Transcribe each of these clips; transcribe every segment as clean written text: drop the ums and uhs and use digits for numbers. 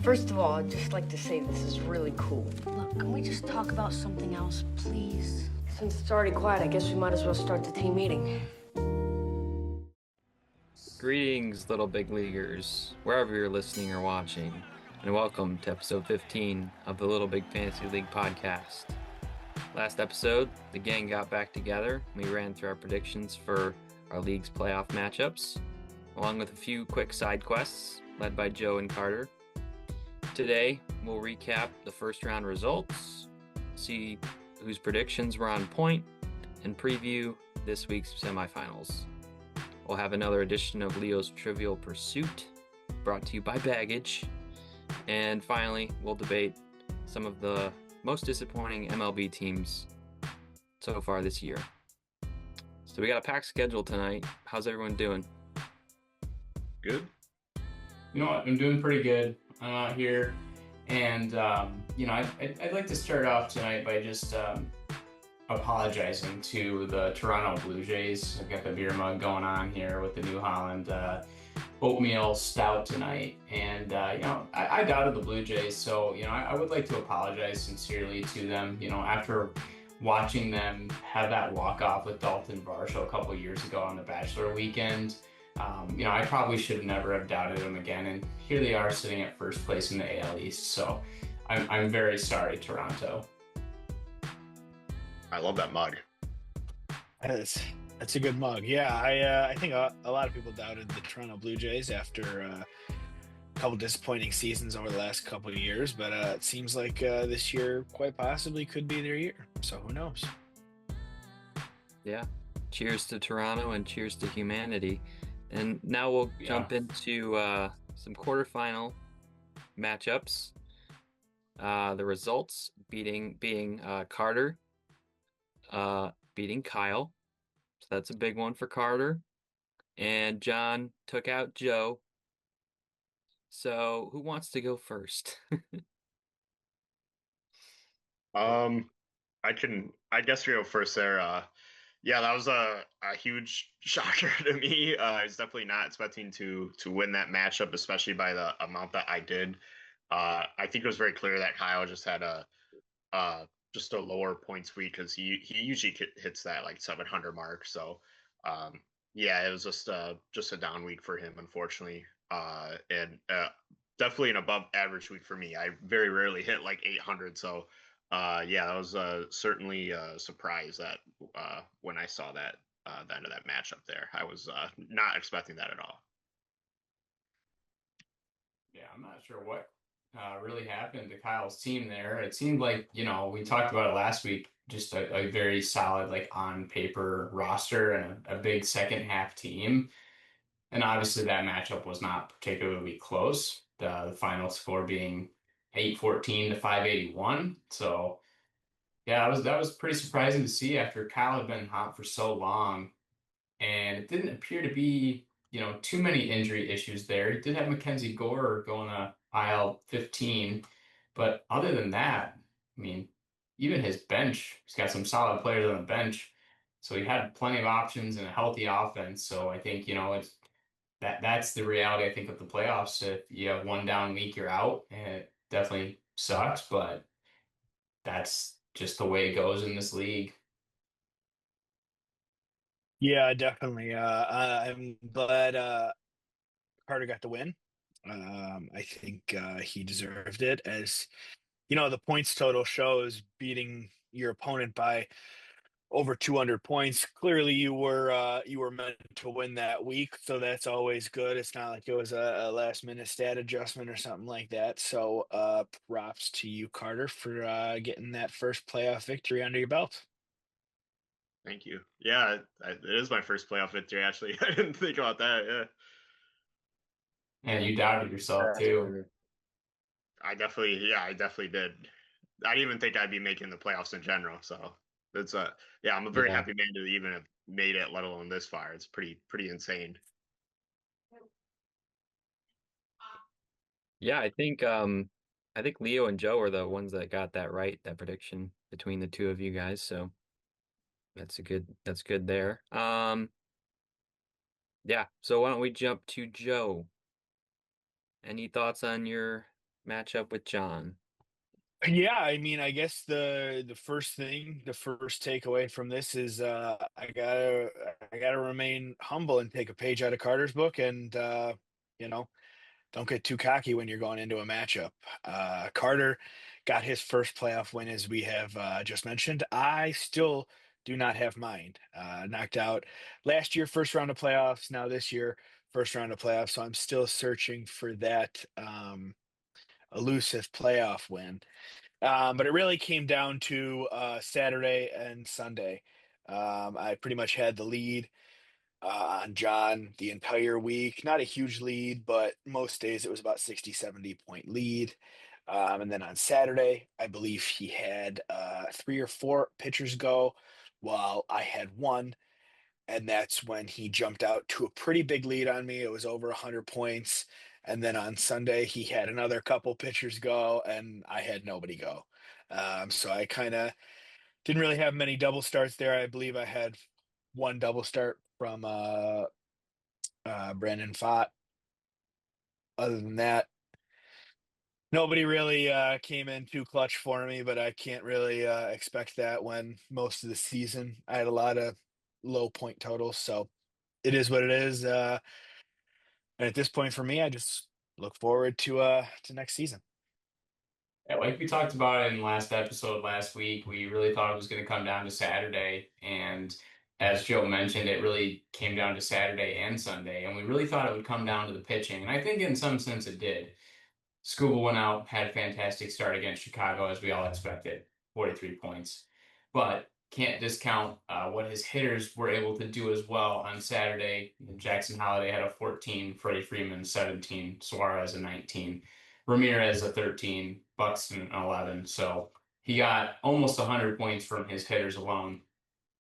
First of all, I'd just like to say this is really cool. Look, can we just talk about something else, please? Since it's already quiet, I guess we might as well start the team meeting. Greetings, little big leaguers, wherever you're listening or watching, and welcome to episode 15 of the Little Big Fantasy League podcast. Last episode, the gang got back together. We ran through our predictions for our league's playoff matchups, along with a few quick side quests led by Joe and Carter. Today, we'll recap the first round results, see whose predictions were on point, and preview this week's semifinals. We'll have another edition of Leo's Trivial Pursuit, brought to you by Baggage. And finally, we'll debate some of the most disappointing MLB teams so far this year. So we got a packed schedule tonight. How's everyone doing? Good. You know what? I'm doing pretty good here. And, I'd like to start off tonight by just apologizing to the Toronto Blue Jays. I've got the beer mug going on here with the New Holland oatmeal stout tonight. And, I doubted the Blue Jays. So, I would like to apologize sincerely to them. After watching them have that walk-off with Dalton Varsho a couple years ago on the Bachelor weekend, I probably should never have doubted them again. And here they are sitting at first place in the AL East. So I'm very sorry, Toronto. I love that mug. That's a good mug. Yeah, I think a lot of people doubted the Toronto Blue Jays after a couple disappointing seasons over the last couple of years, but it seems like this year quite possibly could be their year. So who knows? Yeah. Cheers to Toronto and cheers to humanity. And now we'll jump into some quarterfinal matchups. The results being Carter beating Kyle. So that's a big one for Carter. And John took out Joe. So who wants to go first? I guess we go first there. Yeah, that was a huge shocker to me. I was definitely not expecting to win that matchup, especially by the amount that I did. I think it was very clear that Kyle just had just a lower points week because he usually hits that like 700 mark. So yeah, it was just a down week for him, unfortunately, and definitely an above average week for me. I very rarely hit like 800, so. Yeah, that was certainly a surprise that when I saw that the end of that matchup there. I was not expecting that at all. Yeah, I'm not sure what really happened to Kyle's team there. It seemed like, we talked about it last week, just a very solid, like on paper roster and a big second half team. And obviously that matchup was not particularly close. The final score being 814 to 581. So yeah, that was pretty surprising to see after Kyle had been hot for so long. And it didn't appear to be, too many injury issues there. He did have Mackenzie Gore going to IL 15. But other than that, I mean, even his bench, he's got some solid players on the bench. So he had plenty of options and a healthy offense. So I think, it's that's the reality, I think, of the playoffs. If you have one down week, you're out, and it definitely sucks, but that's just the way it goes in this league. Yeah, definitely. I'm glad Carter got the win. I think he deserved it, as the points total shows beating your opponent by over 200 points. Clearly you were meant to win that week, so that's always good. It's not like it was a last minute stat adjustment or something like that. So props to you, Carter, for getting that first playoff victory under your belt. Thank you. Yeah, it is my first playoff victory, actually. I didn't think about that. Yeah. And you doubted yourself too. I definitely did. I didn't even think I'd be making the playoffs in general. So it's I'm a very happy man to even have made it, let alone this far. It's pretty insane. Yeah, I think Leo and Joe are the ones that got that right, that prediction between the two of you guys. So that's good there. Yeah, so why don't we jump to Joe? Any thoughts on your matchup with John? Yeah, I mean, I guess the first thing, the first takeaway from this is I gotta remain humble and take a page out of Carter's book, and you know, don't get too cocky when you're going into a matchup. Carter got his first playoff win, as we have just mentioned. I still do not have mine. Knocked out last year, first round of playoffs. Now this year, first round of playoffs. So I'm still searching for that elusive playoff win. But it really came down to Saturday and Sunday. I pretty much had the lead on John the entire week. Not a huge lead, but most days it was about 60, 70 point lead. And then on Saturday, I believe he had 3 or 4 pitchers go while I had one. And that's when he jumped out to a pretty big lead on me. It was over 100 points. And then on Sunday, he had another couple pitchers go, and I had nobody go. So I kind of didn't really have many double starts there. I believe I had one double start from Brandon Fott. Other than that, nobody really came in too clutch for me, but I can't really expect that when most of the season I had a lot of low point totals. So it is what it is. And at this point for me, I just look forward to next season. Yeah, like we talked about in the last episode last week, we really thought it was going to come down to Saturday. And as Joe mentioned, it really came down to Saturday and Sunday. And we really thought it would come down to the pitching. And I think in some sense it did. Scuba went out, had a fantastic start against Chicago, as we all expected, 43 points. But can't discount what his hitters were able to do as well on Saturday. Jackson Holiday had a 14, Freddie Freeman 17, Suarez a 19, Ramirez a 13, Buxton an 11. So he got almost 100 points from his hitters alone.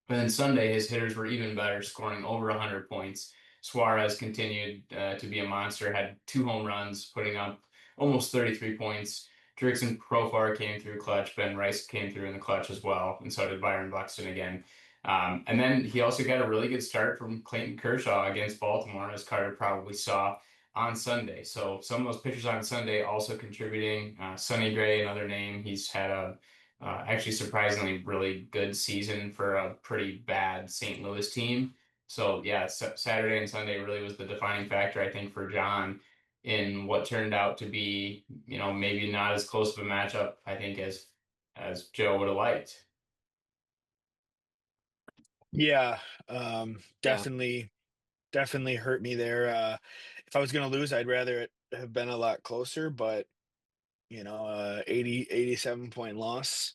And then Sunday, his hitters were even better, scoring over 100 points. Suarez continued to be a monster, had 2 home runs, putting up almost 33 points. Jurickson Profar came through clutch. Ben Rice came through in the clutch as well, and so did Byron Buxton again. And then he also got a really good start from Clayton Kershaw against Baltimore, as Carter probably saw on Sunday. So some of those pitchers on Sunday also contributing. Sonny Gray, another name. He's had a actually surprisingly really good season for a pretty bad St. Louis team. So yeah, Saturday and Sunday really was the defining factor, I think, for John in what turned out to be, maybe not as close of a matchup, I think, as Joe would have liked. Yeah, Yeah. definitely hurt me there. If I was going to lose, I'd rather it have been a lot closer, but 87 point loss,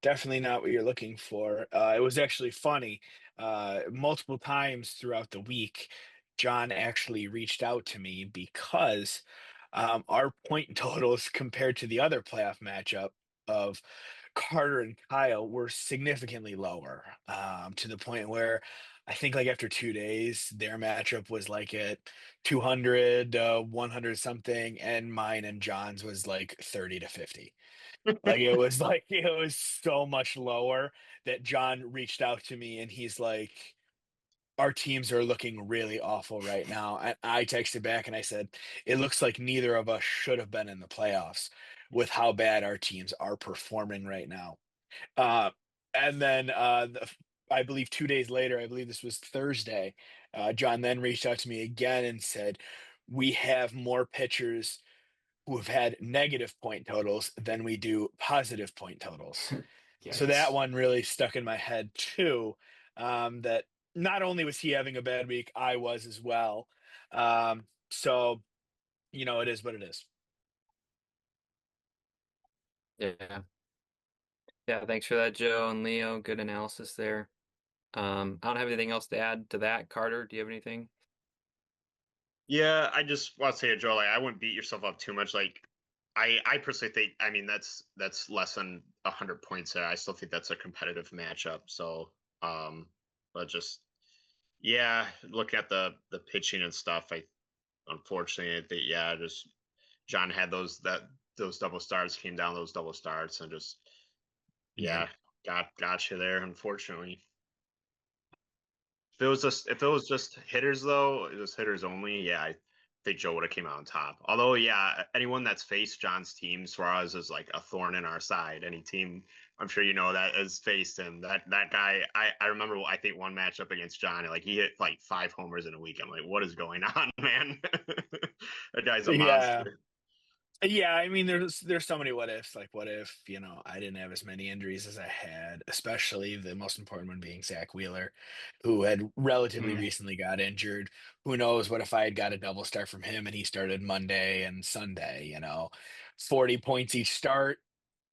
definitely not what you're looking for. It was actually funny. Multiple times throughout the week, John actually reached out to me because our point totals compared to the other playoff matchup of Carter and Kyle were significantly lower, to the point where I think like after 2 days, their matchup was like at 200, 100 something, and mine and John's was like 30 to 50. It was so much lower that John reached out to me and he's like, our teams are looking really awful right now. And I texted back and I said, it looks like neither of us should have been in the playoffs with how bad our teams are performing right now. Uh, and then I believe 2 days later, I believe this was Thursday, John then reached out to me again and said, we have more pitchers who have had negative point totals than we do positive point totals. So that Yikes. one really stuck in my head too. That not only was he having a bad week, I was as well. So it is what it is. Yeah. Yeah, thanks for that, Joe and Leo. Good analysis there. I don't have anything else to add to that. Carter, do you have anything? Yeah, I just want to say to Joe, like, I wouldn't beat yourself up too much. Like, I personally think, I mean, that's less than 100 points there. I still think that's a competitive matchup. So, but just yeah, looking at the pitching and stuff, I unfortunately I think yeah, just John had those double starts, came down those double starts, and just Yeah. yeah, got you there. Unfortunately, if it was just hitters though, it was hitters only. Yeah, think Joe would have came out on top. Although, yeah, anyone that's faced John's team, Suarez is like a thorn in our side. Any team, I'm sure you know, that has faced him. That guy, I remember, I think one matchup against John, like he hit like 5 homers in a week. I'm like, what is going on, man? That guy's a Yeah. monster. Yeah, I mean, there's so many what ifs. Like, what if I didn't have as many injuries as I had, especially the most important one being Zach Wheeler, who had relatively Mm. recently got injured. Who knows what if I had got a double start from him and he started Monday and Sunday? 40 points each start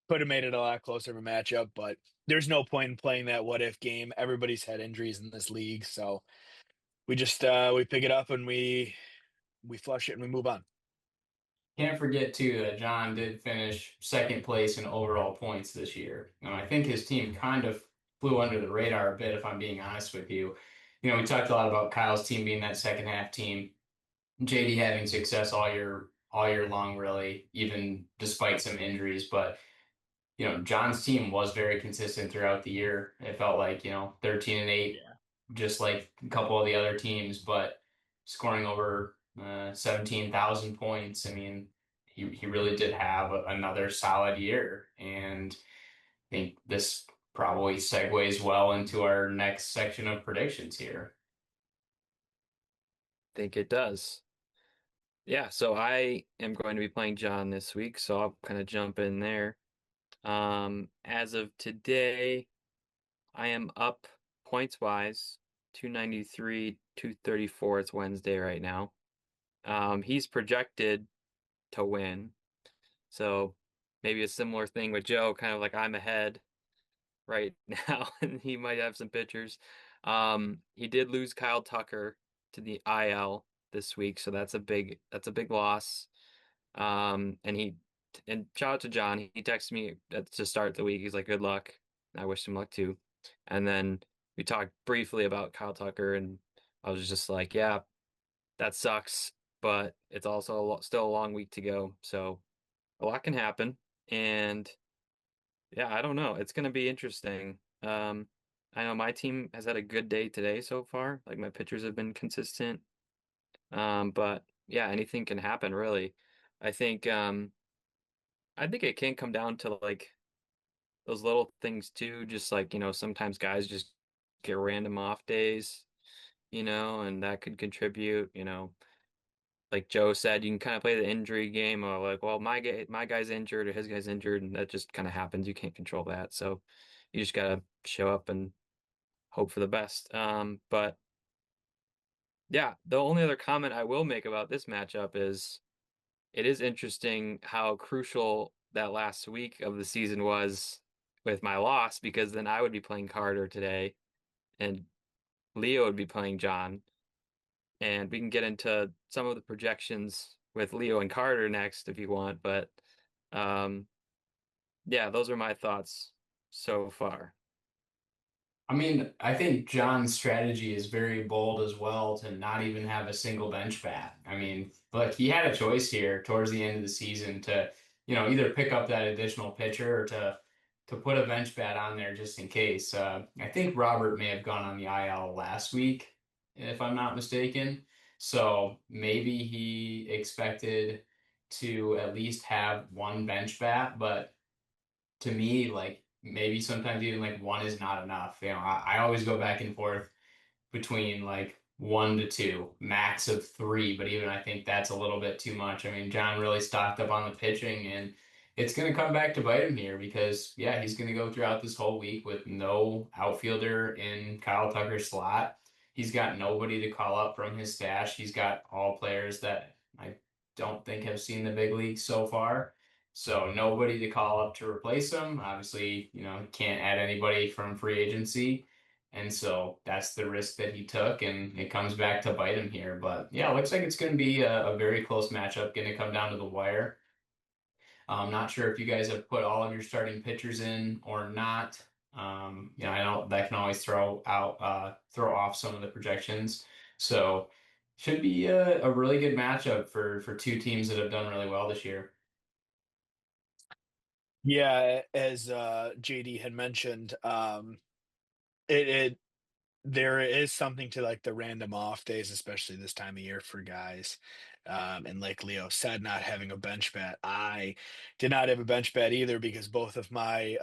could have made it a lot closer of a matchup, but there's no point in playing that what if game. Everybody's had injuries in this league, so we just we pick it up and we flush it and we move on. Can't forget too that John did finish second place in overall points this year. And I think his team kind of flew under the radar a bit, if I'm being honest with you. We talked a lot about Kyle's team being that second half team. JD having success all year long, really, even despite some injuries. But John's team was very consistent throughout the year. It felt like 13-8, Yeah. just like a couple of the other teams, but scoring over 17,000 points. I mean, he really did have another solid year, and I think this probably segues well into our next section of predictions here. Think it does. Yeah, so I am going to be playing John this week, so I'll kind of jump in there. As of today, I am up points wise, 293, 234. It's Wednesday right now. He's projected to win. So maybe a similar thing with Joe, kind of like I'm ahead right now, and he might have some pitchers. He did lose Kyle Tucker to the IL this week, so that's a big loss. And shout out to John. He texted me to start the week. He's like, "Good luck." I wish him luck too. And then we talked briefly about Kyle Tucker, and I was just like, "Yeah, that sucks, but it's also still a long week to go, so a lot can happen." And yeah, I don't know. It's gonna be interesting. I know my team has had a good day today so far. Like my pitchers have been consistent. But yeah, anything can happen really. I think um I think it can come down to like those little things too, just like, sometimes guys just get random off days, and that could contribute, like Joe said, you can kind of play the injury game or like, well, my guy's injured or his guy's injured, and that just kind of happens. You can't control that. So you just gotta show up and hope for the best. But yeah, the only other comment I will make about this matchup is it is interesting how crucial that last week of the season was with my loss, because then I would be playing Carter today and Leo would be playing John. And we can get into some of the projections with Leo and Carter next if you want. But um, yeah, those are my thoughts so far. I mean, I think John's strategy is very bold as well to not even have a single bench bat. I mean, look, he had a choice here towards the end of the season to, either pick up that additional pitcher or to put a bench bat on there just in case. I think Robert may have gone on the IL last week, if I'm not mistaken. So maybe he expected to at least have one bench bat, but to me, like maybe sometimes even like one is not enough. I always go back and forth between like 1 to 2, max of 3, but even I think that's a little bit too much. I mean, John really stocked up on the pitching, and it's going to come back to bite him here because, yeah, he's going to go throughout this whole week with no outfielder in Kyle Tucker's slot. He's got nobody to call up from his stash. He's got all players that I don't think have seen the big leagues so far. So nobody to call up to replace him. Obviously, can't add anybody from free agency. And so that's the risk that he took, and it comes back to bite him here. But yeah, it looks like it's going to be a very close matchup, going to come down to the wire. I'm not sure if you guys have put all of your starting pitchers in or not. I know that can always throw off some of the projections. So should be a really good matchup for two teams that have done really well this year. Yeah, as JD had mentioned, it there is something to like the random off days, especially this time of year for guys. And like Leo said, not having a bench bat, I did not have a bench bat either because both of my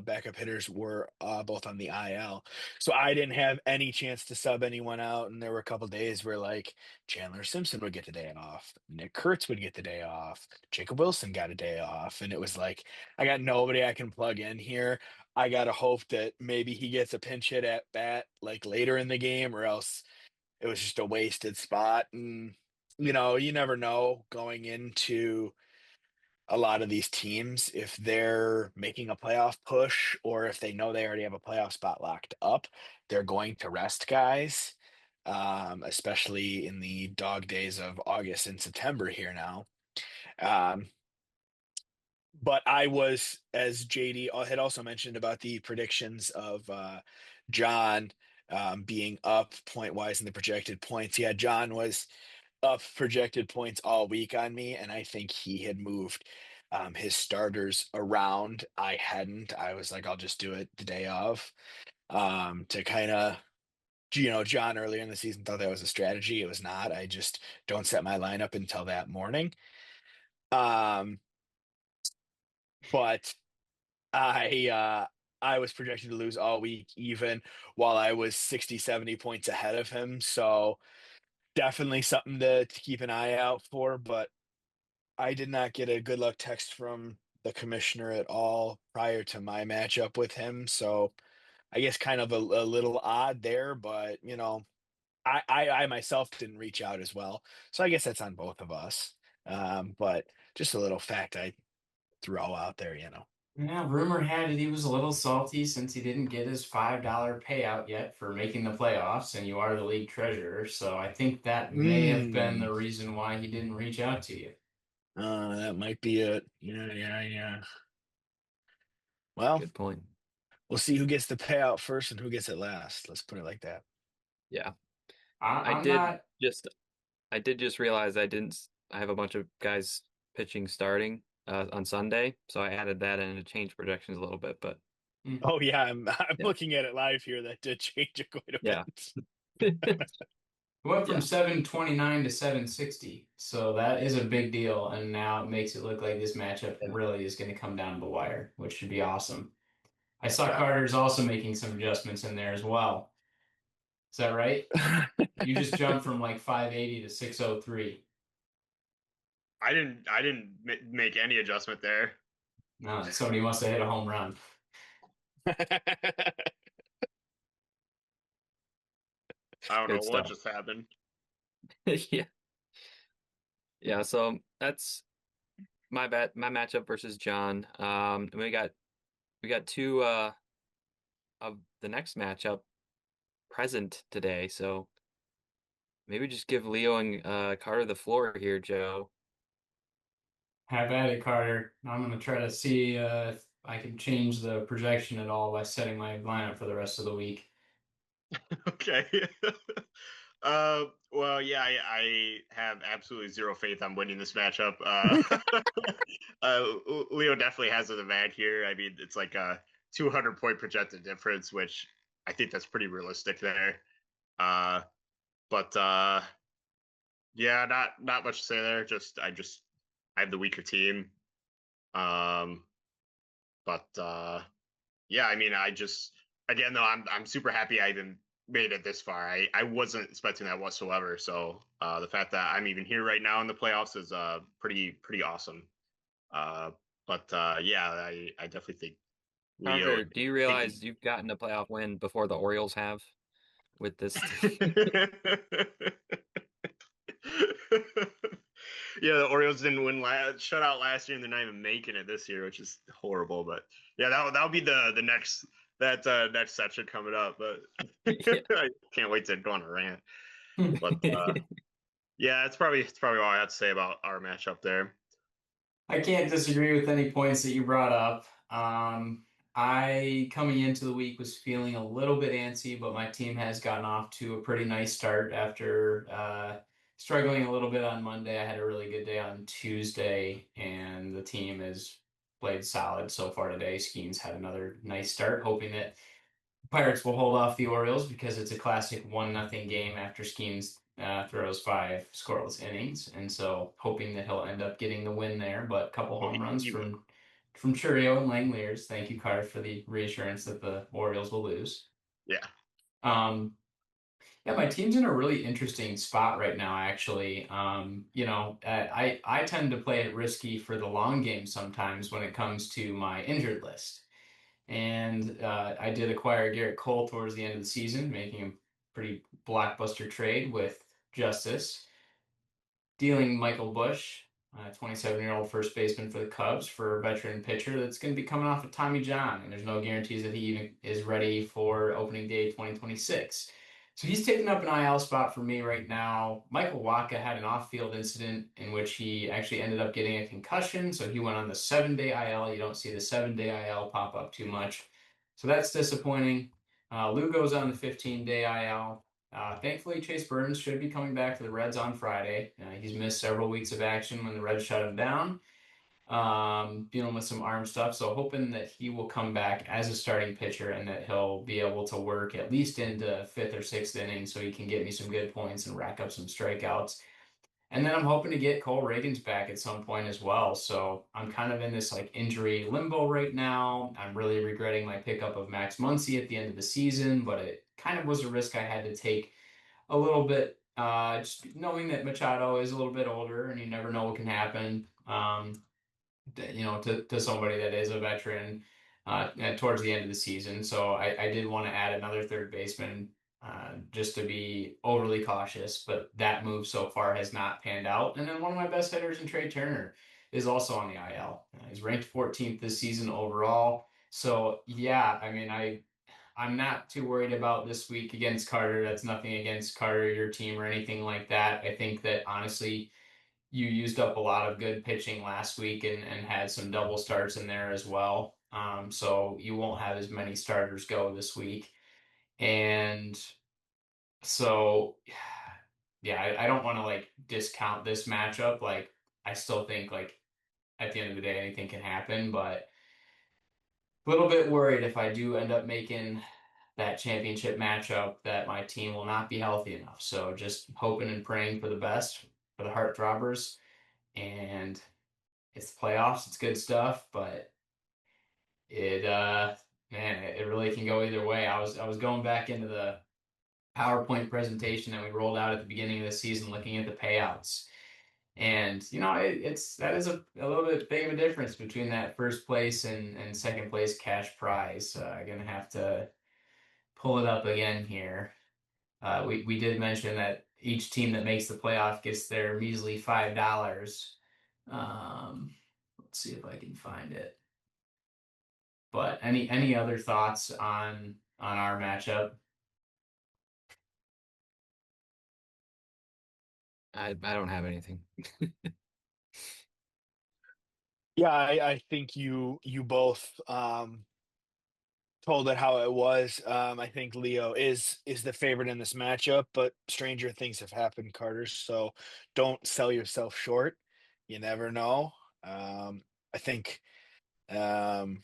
backup hitters were both on the IL. So I didn't have any chance to sub anyone out. And there were a couple days where like Chandler Simpson would get the day off, Nick Kurtz would get the day off, Jacob Wilson got a day off. And it was like, I got nobody I can plug in here. I got to hope that maybe he gets a pinch hit at bat like later in the game, or else it was just a wasted spot. And, you never know going into a lot of these teams if they're making a playoff push or if they know they already have a playoff spot locked up, they're going to rest guys, especially in the dog days of August and September here now. Um, but I was, as JD had also mentioned about the predictions of John being up point wise in the projected points. Yeah, John was up projected points all week on me, and I think he had moved his starters around. I hadn't. I was like, I'll just do it the day of to kind of. John earlier in the season thought that was a strategy. It was not. I just don't set my lineup until that morning. Um, but I was projected to lose all week, even while I was 60, 70 points ahead of him. So definitely something to keep an eye out for. But I did not get a good luck text from the commissioner at all prior to my matchup with him. So I guess kind of a little odd there, but I myself didn't reach out as well. So I guess that's on both of us. But just a little fact I throw out there. Yeah, rumor had it he was a little salty since he didn't get his $5 payout yet for making the playoffs, and you are the league treasurer. So I think that may have been the reason why he didn't reach out to you. That might be it. Yeah. Well, Good point. we'll see who gets the payout first and who gets it last. Let's put it like that. Yeah. I'm did not. I did just realize I have a bunch of guys pitching starting on Sunday, so I added that in to change projections a little bit, but Oh yeah, I'm Yeah. looking at it live here. That did change it quite a Yeah. bit. It went from Yeah. 729 to 760, so that is a big deal. And now it makes it look like this matchup Yeah. really is going to come down to the wire, which should be awesome. I saw Yeah. Carter's also making some adjustments in there as well. Is that right? You just jumped from like 580 to 603. I didn't make any adjustment there. No, somebody must have hit a home run. I don't Good know what stuff. just happened. Yeah. Yeah, so that's my matchup versus John. And we got two of the next matchup present today, so maybe just give Leo and Carter the floor here, Joe. Have at it, Carter. I'm going to try to see if I can change the projection at all by setting my lineup for the rest of the week. Okay. Well, yeah, I have absolutely zero faith on winning this matchup. Leo definitely has an advantage here. I mean, it's like a 200-point projected difference, which I think that's pretty realistic there. But yeah, not much to say there. I have the weaker team. But yeah, I mean, again though, I'm super happy I even made it this far. I wasn't expecting that whatsoever. So the fact that I'm even here right now in the playoffs is pretty awesome. But yeah, I definitely think Leo. Carter, do you realize you've gotten a playoff win before the Orioles have with this team? Yeah, the Orioles didn't win shutout last year, and they're not even making it this year, which is horrible. But yeah, that'll be the next next section coming up. But Yeah. I can't wait to go on a rant. But yeah, it's probably all I have to say about our matchup there. I can't disagree with any points that you brought up. I, coming into the week, was feeling a little bit antsy, but my team has gotten off to a pretty nice start after struggling a little bit on Monday. I had a really good day on Tuesday, and the team has played solid so far today. Skeens had another nice start, hoping that Pirates will hold off the Orioles because it's a classic 1-0 game after Skeens throws 5 scoreless innings, and so hoping that he'll end up getting the win there. But a couple Well, home runs he will. from Churio and Langoliers. Thank you, Carter, for the reassurance that the Orioles will lose. Yeah. Um, yeah, my team's in a really interesting spot right now, actually. I tend to play it risky for the long game sometimes when it comes to my injured list. And I did acquire Garrett Cole towards the end of the season, making a pretty blockbuster trade with Justice, dealing Michael Bush, a 27-year-old first baseman for the Cubs, for a veteran pitcher that's going to be coming off of Tommy John, and there's no guarantees that he even is ready for opening day 2026. So he's taking up an IL spot for me right now. Michael Wacha had an off-field incident in which he actually ended up getting a concussion, so he went on the 7-day IL. You don't see the 7-day IL pop up too much, so that's disappointing. Lou goes on the 15-day IL. Thankfully, Chase Burns should be coming back to the Reds on Friday. He's missed several weeks of action when the Reds shut him down, dealing with some arm stuff. So hoping that he will come back as a starting pitcher and that he'll be able to work at least into 5th or 6th inning so he can get me some good points and rack up some strikeouts. And then I'm hoping to get Cole Reagans back at some point as well. So I'm kind of in this like injury limbo right now. I'm really regretting my pickup of Max Muncy at the end of the season, but it kind of was a risk I had to take a little bit, just knowing that Machado is a little bit older and you never know what can happen. To somebody that is a veteran towards the end of the season. So I did want to add another third baseman just to be overly cautious, but that move so far has not panned out. And then one of my best hitters in Trey Turner is also on the IL. He's ranked 14th this season overall. So yeah, I mean, I'm not too worried about this week against Carter. That's nothing against Carter, your team, or anything like that. I think that honestly, you used up a lot of good pitching last week and had some double starts in there as well. So you won't have as many starters go this week. And so, yeah, I don't want to like discount this matchup. Like, I still think like at the end of the day, anything can happen, but a little bit worried if I do end up making that championship matchup that my team will not be healthy enough. So just hoping and praying for the best for the Heartthrobbers. And it's the playoffs. It's good stuff, but it man, it really can go either way. I was going back into the PowerPoint presentation that we rolled out at the beginning of the season, looking at the payouts, and it's that is a little bit big of a difference between that first place and second place cash prize. I'm gonna have to pull it up again here. We did mention that each team that makes the playoff gets their measly $5. Let's see if I can find it. But any other thoughts on our matchup? I don't have anything. Yeah, I think you both told it how it was. I think Leo is the favorite in this matchup, but stranger things have happened, Carter. So don't sell yourself short. You never know. I think um,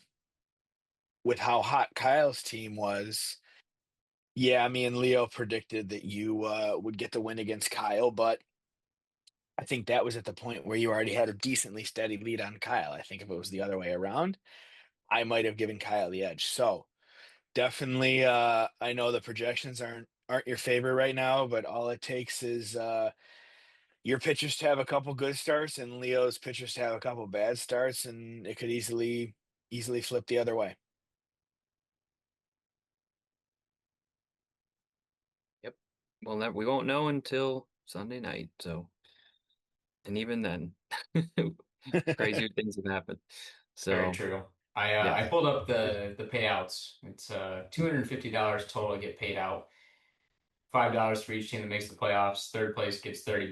with how hot Kyle's team was, yeah, me and Leo predicted that you would get the win against Kyle, but I think that was at the point where you already had a decently steady lead on Kyle. I think if it was the other way around, I might have given Kyle the edge. So definitely, I know the projections aren't your favorite right now, but all it takes is your pitchers to have a couple good starts and Leo's pitchers to have a couple bad starts, and it could easily flip the other way. Yep. Well, we won't know until Sunday night. So, and even then, crazier things have happened. Very So, true. yeah. I pulled up the payouts. It's $250 total to get paid out. $5 for each team that makes the playoffs. Third place gets $30.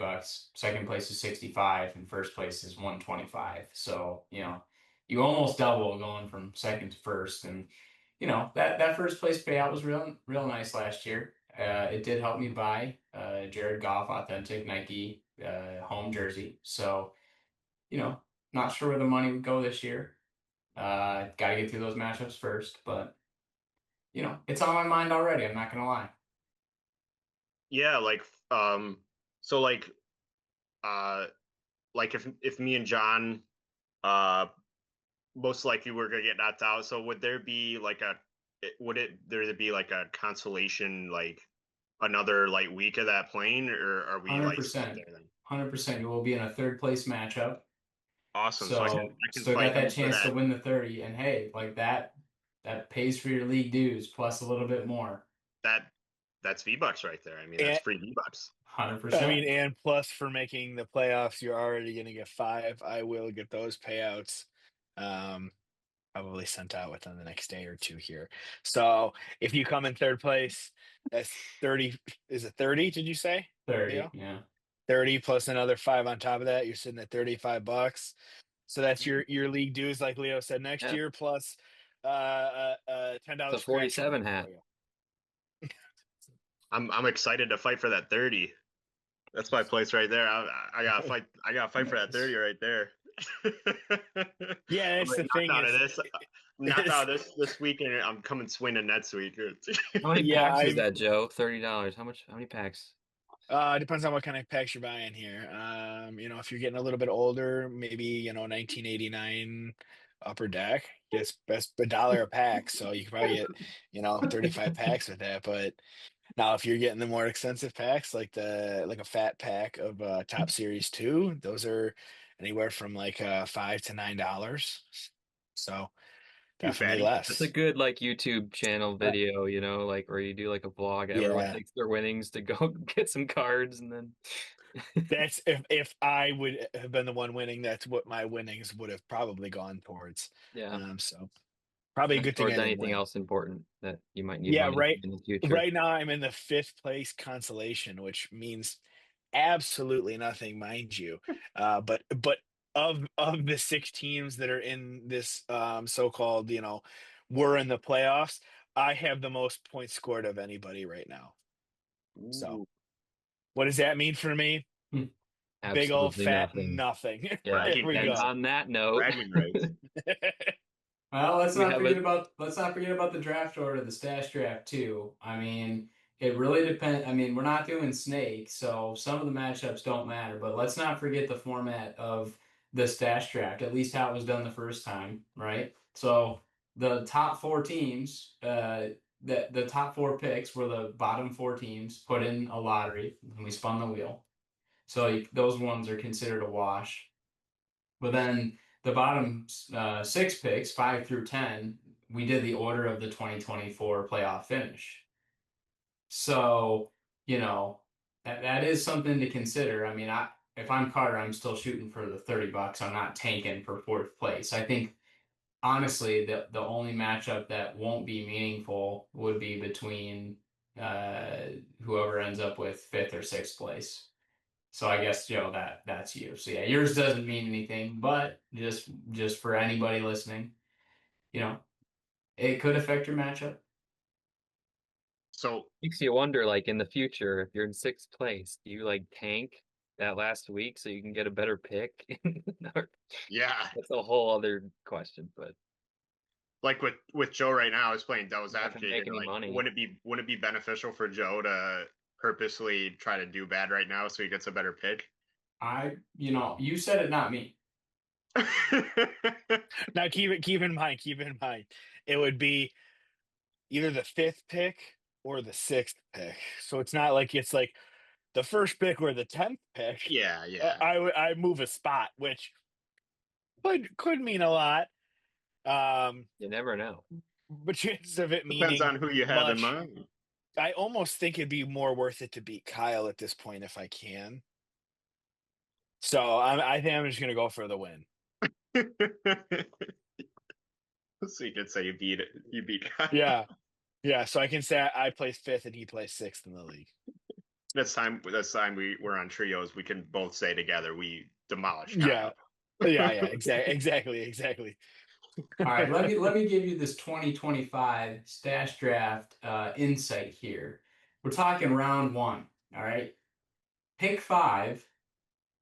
Second place is 65, and first place is 125. So, you almost double going from second to first. And, that first place payout was real nice last year. It did help me buy Jared Goff authentic Nike home jersey. So, not sure where the money would go this year. Got to get through those matchups first, but it's on my mind already. I'm not gonna lie. Yeah, like So like if me and John, uh, most likely we're gonna get knocked out. So would there be like there be like a consolation, like another like week of that plane, or are we like set 100%. there then? 100%. You will be in a third place matchup. Awesome. So So I can still got fight that him for chance to that win the 30. And hey, like that pays for your league dues plus a little bit more. that that's V-Bucks right there. I mean, that's And, free V-Bucks. 100%. and plus for making the playoffs, you're already going to get 5. I will get those payouts. Probably sent out within the next day or 2 here. So if you come in third place, that's 30. Is it 30? Did you say? 30, Leo? yeah. 30 plus another 5 on top of that. You're sitting at $35. So that's your league dues, like Leo said, next Yeah. year plus $10 It's a 47 scratch hat. for you. I'm excited to fight for that 30. That's my place right there. I gotta fight. I gotta fight for that 30 right there. Yeah, I'm that's like, the thing knocked out is, of this. Knocked out of this week, and I'm coming swinging next week. How many Yeah, packs is I'm- that, Joe? $30. How many packs? It depends on what kind of packs you're buying here. If you're getting a little bit older, maybe 1989 upper deck gets best $1 a pack, so you can probably get 35 packs with that. But now, if you're getting the more expensive packs, like a fat pack of Top Series 2, those are anywhere from like $5 to $9. So You definitely fatty. That's a less. good like YouTube channel Uh, video, like where you do like a vlog. Everyone yeah, takes their winnings to go get some cards and then that's if I would have been the one winning, that's what my winnings would have probably gone towards. yeah. So probably a Not good thing towards I didn't anything win. else important that you might need Yeah, money right. in the future. Right now I'm in the 5th place consolation, which means absolutely nothing, mind you. But of the 6 teams that are in this so-called, we're in the playoffs, I have the most points scored of anybody right now. So Ooh, what does that mean for me? Big old Absolutely fat nothing. nothing. Yeah. There bragging we And rights. go. on that note, Bragging rights. Well, We have let's not forget about the draft order, the stash draft too. I mean, it really depends. I mean, we're not doing snake, so some of the matchups don't matter. But let's not forget the format of the stash draft. At least how it was done the first time, right? So the top 4 teams, the top 4 picks were the bottom 4 teams put in a lottery, and we spun the wheel. So those ones are considered a wash. But then the bottom 6 picks, 5 through 10, we did the order of the 2024 playoff finish. So, that is something to consider. I mean, if I'm Carter, I'm still shooting for the $30. I'm not tanking for 4th place. I think honestly, the only matchup that won't be meaningful would be between whoever ends up with 5th or 6th place. So I guess Joe, that's you. So yeah, yours doesn't mean anything, but just for anybody listening, it could affect your matchup. So makes you wonder, like in the future, if you're in 6th place, do you like tank that last week so you can get a better pick? Or- yeah, That's a whole other question, but like with Joe right now, I was playing devil's you're not gonna advocate make here. any Like, money. wouldn't it be beneficial for Joe to purposely try to do bad right now so he gets a better pick? You said it, not me. Now keep in mind, it would be either the 5th pick or the 6th pick. So it's not like it's like the 1st pick or the 10th pick. Yeah, yeah. I move a spot, which could mean a lot. You never know. But chances of it Depends meaning on who you have in much. mind. I almost think it'd be more worth it to beat Kyle at this point if I can. So I think I'm just gonna go for the win. So you could say you beat Kyle. Yeah. So I can say I place 5th and he plays 6th in the league. This time we're on trios, we can both say together we demolished Yeah. Kyle. Yeah. Exactly. All right, let me give you this 2025 stash draft insight here. We're talking round 1. All right, pick 5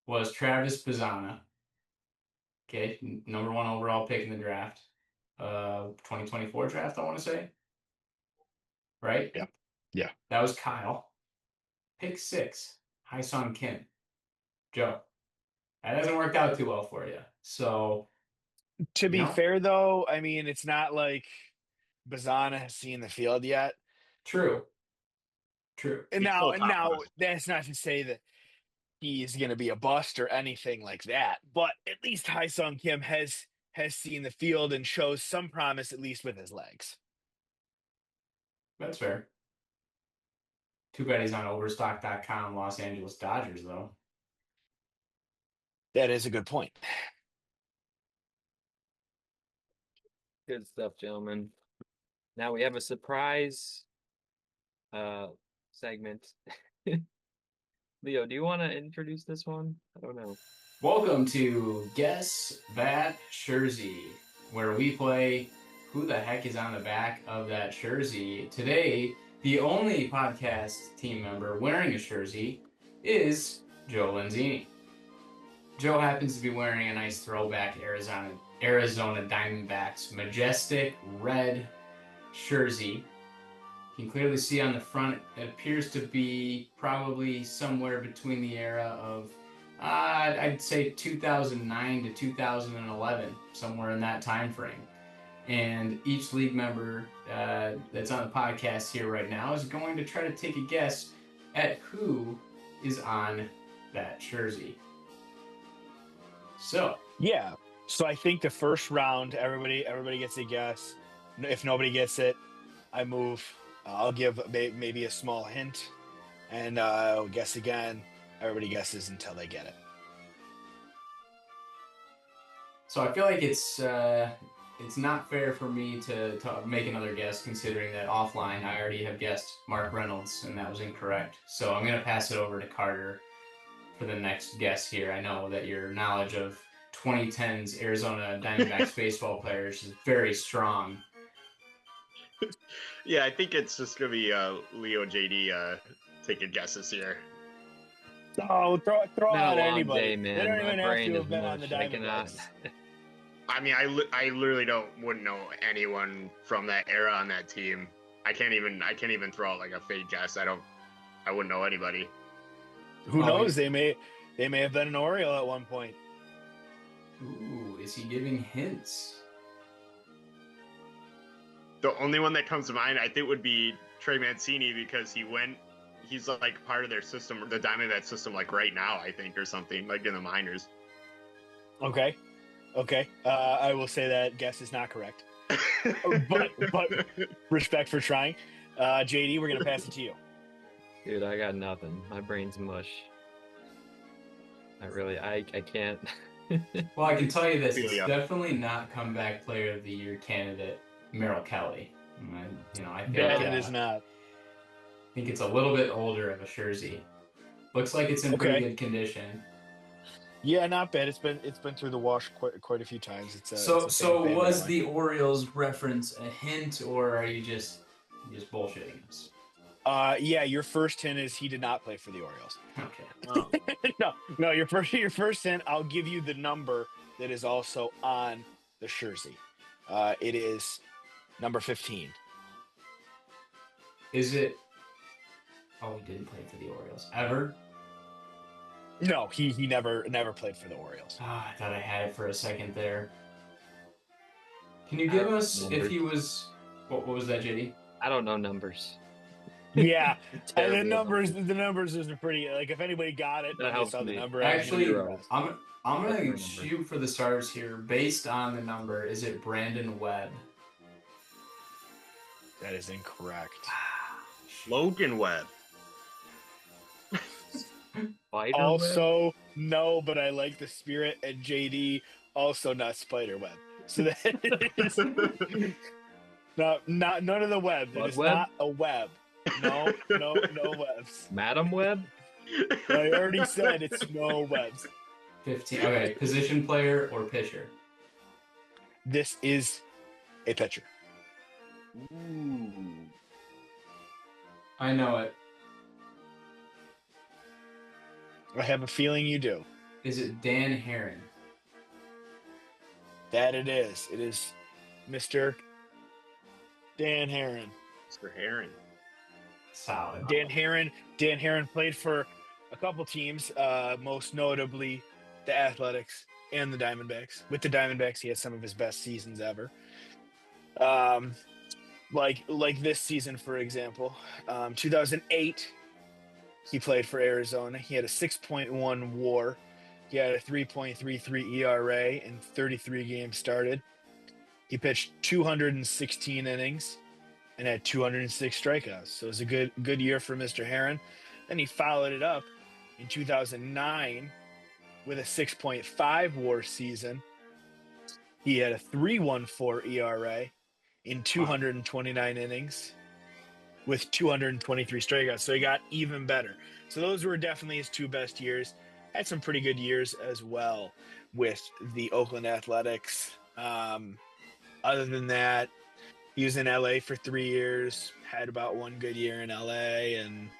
was Travis Bazzana. Okay, number 1 overall pick in the draft. 2024 draft, I want to say. Right? Yeah. That was Kyle. Pick 6 Haesung Kim. Joe, that hasn't worked out too well for you. So, To be no, fair, though, I mean, it's not like Bazana has seen the field yet. true. And He's still top now prospect. that's not to say that he's going to be a bust or anything like that. But at least Haesung Kim has seen the field and shows some promise, at least with his legs. That's fair. Too bad he's on Overstock.com Los Angeles Dodgers, though. That is a good point. Good stuff, gentlemen. Now we have a surprise segment. Leo, do you want to introduce this one? I don't know. Welcome to Guess That Shirsey, where we play Who the Heck is on the Back of That Shirsey. Today, the only podcast team member wearing a Shirsey is Joe Lenzini. Joe happens to be wearing a nice throwback Arizona Diamondbacks majestic red Shirsey. You can clearly see on the front, it appears to be probably somewhere between the era of, I'd say 2009 to 2011, somewhere in that time frame. And each league member that's on the podcast here right now is going to try to take a guess at who is on that Shirsey. So Yeah. So I think the first round, everybody gets a guess. If nobody gets it, I move. I'll give maybe a small hint, and I'll guess again. Everybody guesses until they get it. So I feel like it's not fair for me to make another guess, considering that offline I already have guessed Mark Reynolds, and that was incorrect. So I'm going to pass it over to Carter for the next guess here. I know that your knowledge of 2010's Arizona Diamondbacks baseball players is very strong. Yeah, I think it's just gonna be Leo JD taking guesses here. Oh, throw Been a out long anybody. day, man. They don't My even have brain to is have been on the mush. I cannot. Diamondbacks. I mean, I literally wouldn't know anyone from that era on that team. I can't even throw out like a fake guess. I wouldn't know anybody. Who Oh, knows? They may have been an Oriole at one point. Ooh, is he giving hints? The only one that comes to mind, I think, would be Trey Mancini because he's like part of their system, the Diamondback system, like right now, I think, or something, like in the minors. Okay. I will say that guess is not correct. but respect for trying. JD, we're gonna pass it to you. Dude, I got nothing. My brain's mush. I can't. Well, I can tell you this: it's Yeah. definitely not comeback player of the year candidate Merrill Kelly. I think That it is not. I think it's a little bit older of a Shirsey. Looks like it's in pretty Okay. good condition. Yeah, not bad. It's been through the wash quite a few times. It's a So fan was line. the Orioles reference a hint, or are you just bullshitting us? Yeah, your first hint is he did not play for the Orioles. Okay. No, your first hint, I'll give you the number that is also on the Shirsey. It is number 15. Is it? Oh, he didn't play for the Orioles ever. No, he never played for the Orioles. I thought I had it for a second there. Can you give us if he was? What was that, JD? I don't know numbers. Yeah, and Terrible. the numbers is pretty. Like if anybody got it, That they helps saw the me. number. Actually, Zero. I'm That's my gonna number. shoot for the stars here. Based on the number, is it Brandon Webb? That is incorrect. Logan Webb. Spider Also, no, but I like the spirit, and JD also not Spiderweb. So that is not none of the web. It What is web? not a web. No webs. Madam Web? I already said it's no webs. 15. Okay, position player or pitcher? This is a pitcher. Ooh. I know it. I have a feeling you do. Is it Dan Heron? That it is. It is Mr. Dan Heron. Mr. Heron. Solid. Dan Heron played for a couple teams, most notably the Athletics and the Diamondbacks. With the Diamondbacks, he had some of his best seasons ever. Like this season, for example, 2008, he played for Arizona. He had a 6.1 WAR. He had a 3.33 ERA in 33 games started. He pitched 216 innings and had 206 strikeouts. So it was a good year for Mr. Heron. Then he followed it up in 2009 with a 6.5 WAR season. He had a 3.14 ERA in 229 innings with 223 strikeouts. So he got even better. So those were definitely his two best years. Had some pretty good years as well with the Oakland Athletics. Other than that, he was in LA for 3 years, had about one good year in LA, and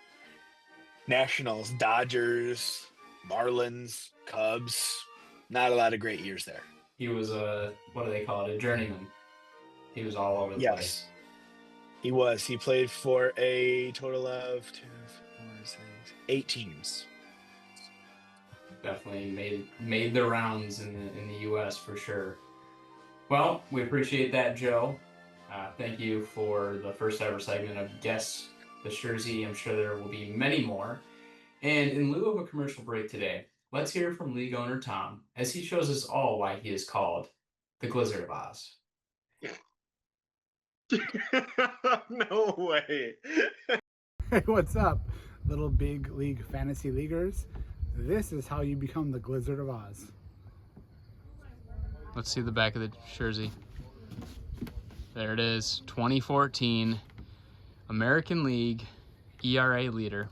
Nationals, Dodgers, Marlins, Cubs. Not a lot of great years there. He was what do they call it? A journeyman. He was all over the place. Yes, he was. He played for a total of 8 teams. Definitely made the rounds in the U.S. for sure. Well, we appreciate that, Joe. Thank you for the first ever segment of Guess the Shirsey. I'm sure there will be many more. And in lieu of a commercial break today, let's hear from league owner Tom as he shows us all why he is called the Glizzard of Oz. No way. Hey, what's up, little big league fantasy leaguers? This is how you become the Glizzard of Oz. Let's see the back of the jersey. There it is, 2014 American League ERA leader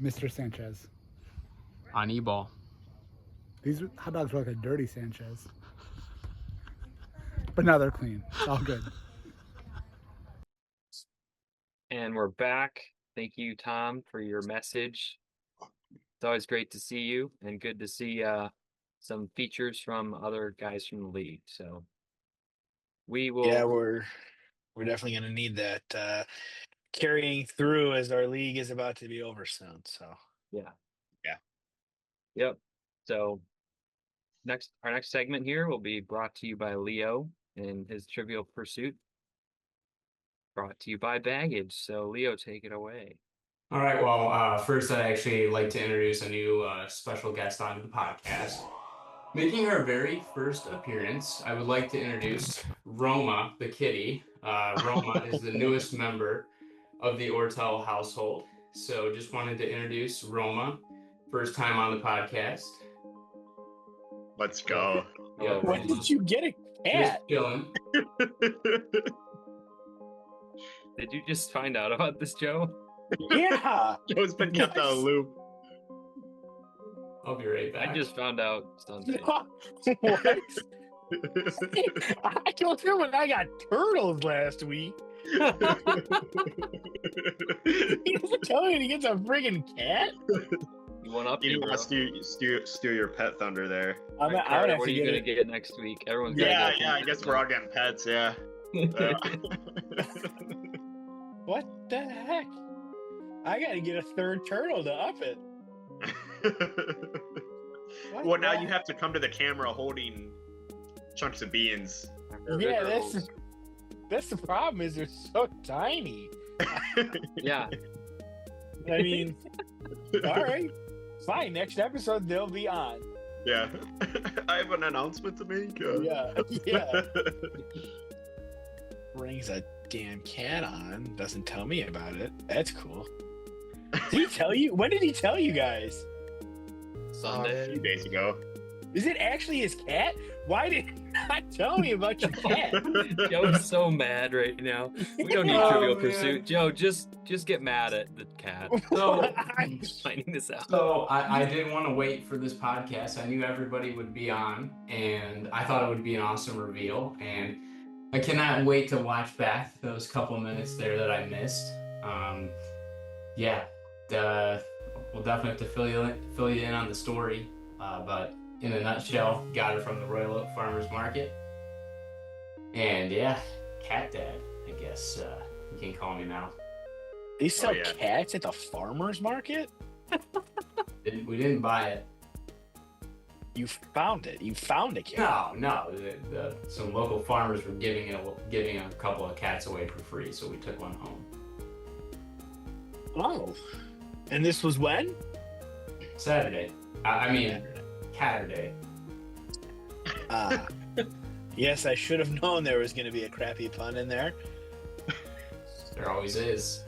Mr. Sanchez. on E-ball. These hot dogs look like a dirty Sanchez. But now they're clean. It's all good. And we're back. Thank you, Tom, for your message. It's always great to see you and good to see some features from other guys from the league. So we will. Yeah, we're definitely going to need that carrying through as our league is about to be over soon. So Yep. So our next segment here will be brought to you by Leo and his Trivial Pursuit. Brought to you by Baggage. So Leo, take it away. All right. Well, first, I'd actually like to introduce a new special guest onto the podcast. Making her very first appearance, I would like to introduce Roma, the kitty. Roma is the newest member of the Ortel household. So just wanted to introduce Roma, first time on the podcast. Let's go. Hello, when Roma. did you get a Just cat? chilling. Did you just find out about this, Joe? Yeah. Joe's been kept out of the loop. I'll be right back. I just found out Sunday. What? I told him when I got turtles last week. He doesn't tell me he gets a friggin' cat. You went up. You bro. want to steal your pet thunder there. I'm All right, gonna Carter, have what to are you get gonna it. get next week? Everyone's Yeah, gonna I guess we're all getting pets, yeah. What the heck? I gotta get a third turtle to up it. What Well, now the you have to come to the camera holding chunks of beans. Yeah, that's the problem. Is they're so tiny. Yeah. I mean, all right, fine. Next episode they'll be on. Yeah. I have an announcement to make. Yeah. Brings a damn cat on. Doesn't tell me about it. That's cool. Did he tell you? When did he tell you guys? A Sunday. few days ago. Is it actually his cat? Why did he not tell me about your cat? Joe's so mad right now. We don't need Oh, Trivial man. Pursuit. Joe, just get mad at the cat. So, Just finding this out. So I didn't want to wait for this podcast. I knew everybody would be on, and I thought it would be an awesome reveal. And I cannot wait to watch back those couple minutes there that I missed. We'll definitely have to fill you in on the story. But in a nutshell, got her from the Royal Oak Farmers Market. And yeah, cat dad, I guess you can call me now. They sell yeah. cats at the farmer's market? We didn't buy it. You found it. You found a cat. No. Some local farmers were giving a couple of cats away for free, so we took one home. Oh. And this was when? Saturday. I mean, Catterday. Yes, I should have known there was going to be a crappy pun in there. There always is.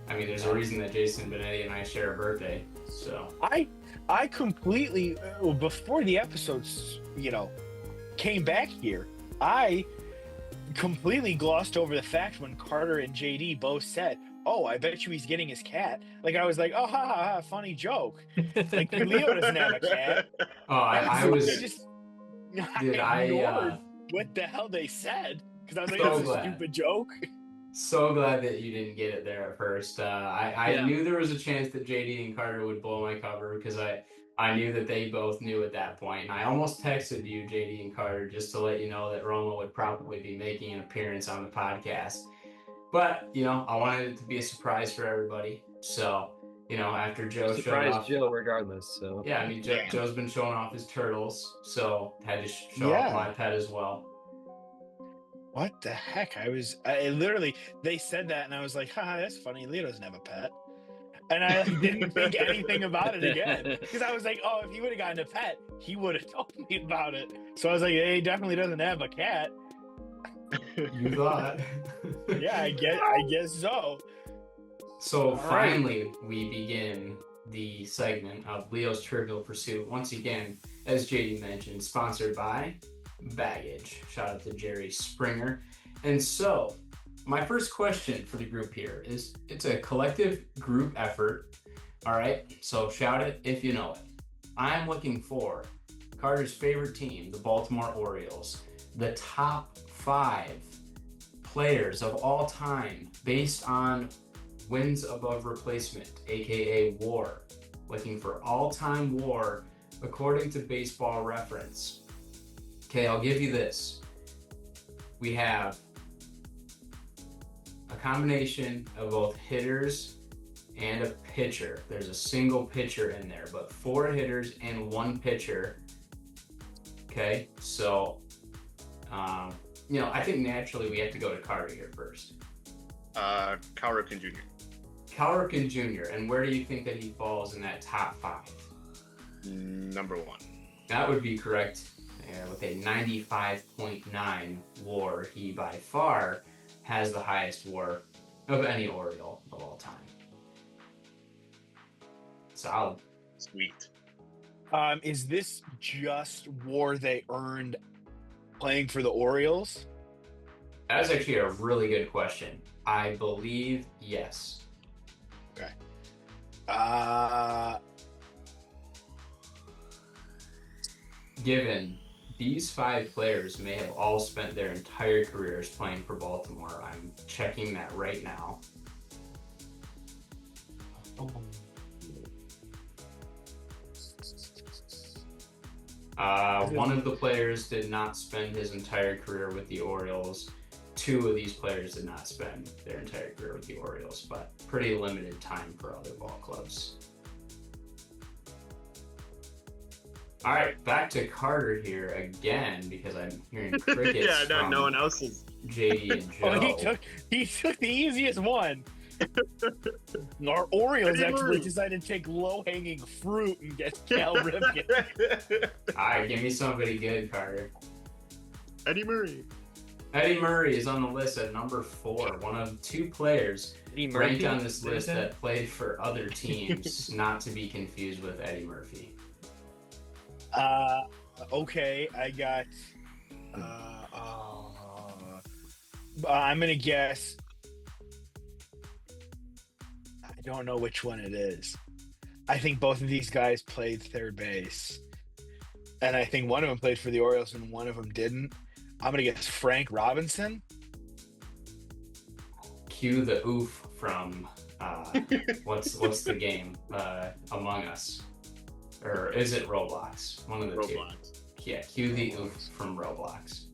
I mean, there's a reason that Jason Benetti and I share a birthday. So I completely before the episodes, came back here, I completely glossed over the fact when Carter and JD both said, "Oh, I bet you he's getting his cat." Like I was like, "Oh, ha ha ha, funny joke." Like Leo doesn't have a cat. Oh, I was just Did ignored what the hell they said because I was like, So "That's a glad. stupid joke." so glad that you didn't get it there at first. I knew there was a chance that JD and Carter would blow my cover because I knew that they both knew at that point. And I almost texted you, JD and Carter, just to let you know that Roma would probably be making an appearance on the podcast. But, I wanted it to be a surprise for everybody. So, after Joe showed Surprise off... Joe regardless, so. Yeah, I mean, Joe's been showing off his turtles, so had to show off my pet as well. What the heck? I literally, they said that and I was like, haha, that's funny. Leo doesn't have a pet. And I didn't think anything about it again. Because I was like, oh, if he would have gotten a pet, he would have told me about it. So I was like, hey, he definitely doesn't have a cat. You thought. Yeah, I guess so. So finally, we begin the segment of Leo's Trivial Pursuit. Once again, as JD mentioned, sponsored by Baggage. Shout out to Jerry Springer. And so, my first question for the group here is, it's a collective group effort. All right, so shout it if you know it. I'm looking for Carter's favorite team, the Baltimore Orioles, the top 5 players of all time based on wins above replacement, aka WAR. Looking for all-time WAR according to Baseball Reference. Okay, I'll give you this. We have a combination of both hitters and a pitcher. There's a single pitcher in there, but 4 hitters and 1 pitcher. Okay, so, I think naturally we have to go to Carter here first. Cal Ripken Jr. Cal Ripken Jr., and where do you think that he falls in that top 5? Number 1. That would be correct. With a 95.9 WAR, he by far has the highest WAR of any Oriole of all time. Solid. Sweet. Is this just WAR they earned playing for the Orioles? That is actually a really good question. I believe yes. Okay. Given these 5 players may have all spent their entire careers playing for Baltimore, I'm checking that right now. One of the players did not spend his entire career with the Orioles. 2 of these players did not spend their entire career with the Orioles, but pretty limited time for other ball clubs. All right, back to Carter here again because I'm hearing crickets from no one else is. JD and Joe. Oh, he took the easiest one. Our Orioles experts decided to take low-hanging fruit and get Cal Ripken. All right, give me somebody good, Carter. Eddie Murray. Eddie Murray is on the list at number 4, one of 2 players ranked on this list that played for other teams, not to be confused with Eddie Murphy. Okay, I got. I'm gonna guess. I don't know which one it is. I think both of these guys played third base, and I think one of them played for the Orioles and one of them didn't. I'm gonna guess Frank Robinson. Cue the oof from what's the game? Among Us. Or is it Roblox? One of the Roblox. 2. Yeah, cue the oof from Roblox.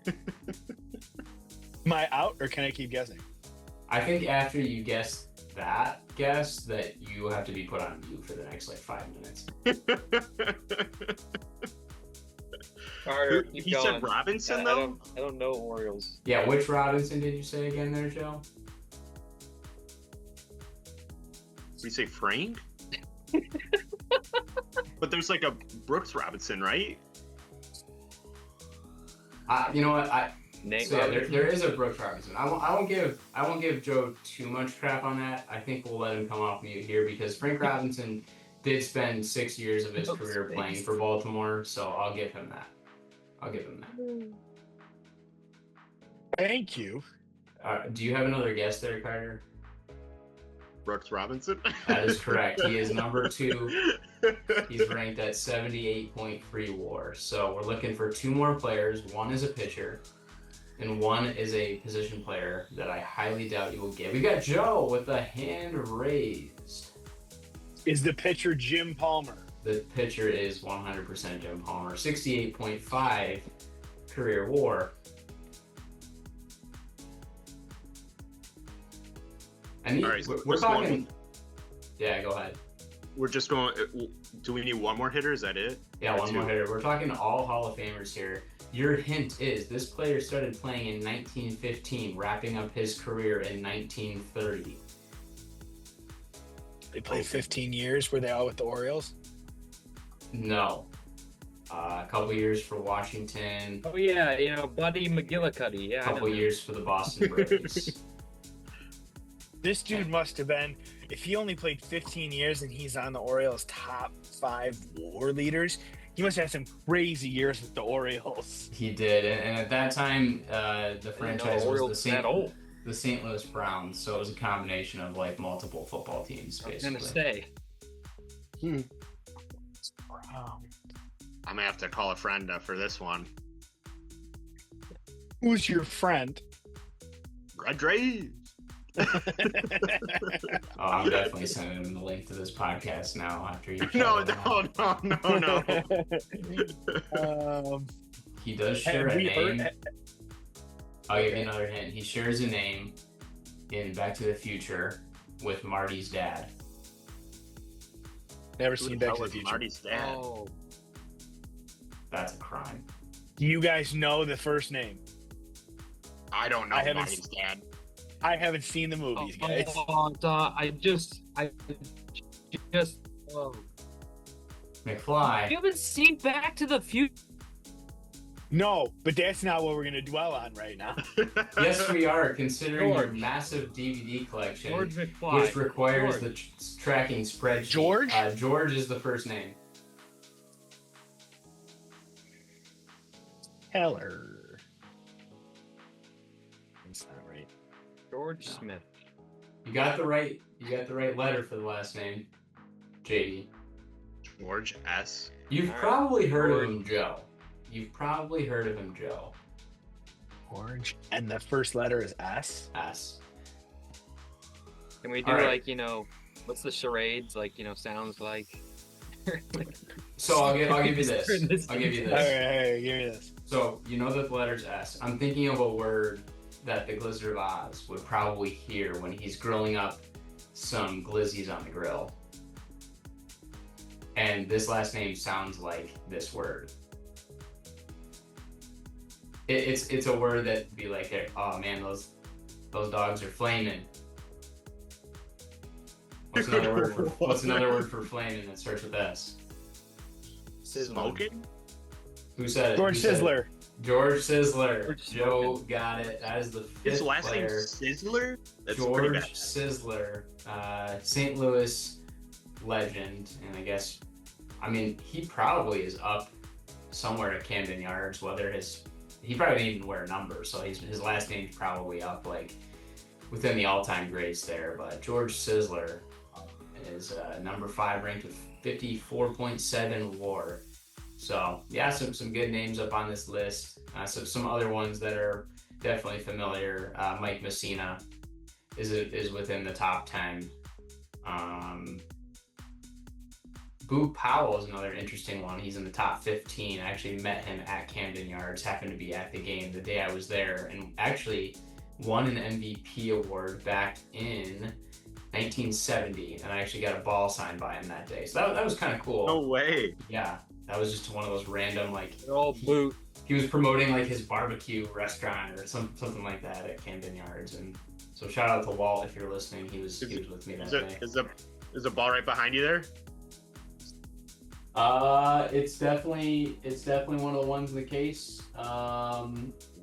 Am I out or can I keep guessing? I think after you guess that guess that you have to be put on mute for the next like 5 minutes. Carter, He keep said going. Robinson, I though? don't know Orioles. Yeah, which Robinson did you say again there, Joe? Did you say Frank? But there's like a Brooks Robinson, right? You know what? Nate So yeah, Robinson? there is a Brooks Robinson. I won't give Joe too much crap on that. I think we'll let him come off mute here because Frank Robinson did spend 6 years of his Oh, career space. playing for Baltimore, so I'll give him that. Thank you. Do you have another guess there, Carter? Brooks Robinson? That is correct. He is number 2. He's ranked at 78.3 WAR. So we're looking for 2 more players. One is a pitcher, and one is a position player that I highly doubt you will get. We got Joe with a hand raised. Is the pitcher Jim Palmer? The pitcher is 100% Jim Palmer. 68.5 career WAR. And All right, we're just one talking. Yeah, go ahead. We're just going. Do we need one more hitter? Is that it? Yeah, Or one two? more hitter. We're talking all Hall of Famers here. Your hint is this player started playing in 1915, wrapping up his career in 1930. They played 15 years. Were they all with the Orioles? No. A couple years for Washington. Oh yeah, Buddy McGillicuddy. Yeah. A couple years for the Boston Braves. This dude must have been, if he only played 15 years and he's on the Orioles' top 5 WAR leaders, he must have had some crazy years with the Orioles. He did, and at that time, the franchise was the St. Louis Browns, so it was a combination of like multiple football teams, I was gonna basically. say. I'm gonna have to call a friend for this one. Who's your friend? Red Rays. Oh, I'm definitely sending him the link to this podcast now after you. No. He does share a name. I'll give you another hint. He shares a name in Back to the Future with Marty's dad. Never Who seen the Back hell to the is Future. Marty's dad? Oh. That's a crime. Do you guys know the first name? I don't know I haven't Marty's dad. I haven't seen the movies, guys. I just. Oh. McFly. You haven't seen Back to the Future? No, but that's not what we're going to dwell on right now. Yes, we are, considering your George. massive DVD collection, George McFly. which requires George. the tracking spreadsheet. George? George is the first name. Heller. That's not right. George No. Smith. You got the right letter for the last name, JD. George S. You've All right. probably heard of George. him, Joe. You've probably heard of him, Joe. Orange. And the first letter is S. S. Can we do All right. what's the charades sounds like? So I'll give you this. I'll give you All this. right, give me this. So you know that the letter's S. I'm thinking of a word that the Glizzard of Oz would probably hear when he's grilling up some glizzies on the grill. And this last name sounds like this word. It's a word that'd be like, oh man, those dogs are flaming. What's another word for flaming that starts with S? Smoking? Who said it? George Who said it? Sizzler. George Sizzler. George Joe got it. That is the fifth His last name player. Sizzler? That's pretty George bad. Sizzler, St. Louis legend, and he probably is up somewhere at Camden Yards. He probably didn't even wear a number, so his last name's probably up like within the all-time greats there. But George Sizzler is number 5, ranked with 54.7 WAR. So yeah, some good names up on this list. Some other ones that are definitely familiar. Mike Messina is within the top 10. Boo Powell is another interesting one. He's in the top 15. I actually met him at Camden Yards, happened to be at the game the day I was there, and actually won an MVP award back in 1970, and I actually got a ball signed by him that day. So that was kind of cool. No way. Yeah, that was just one of those random, like, Oh, boot. he was promoting like his barbecue restaurant or something like that at Camden Yards. And so shout out to Walt if you're listening. He was with me that day. Is the ball right behind you there? It's definitely one of the ones in the case.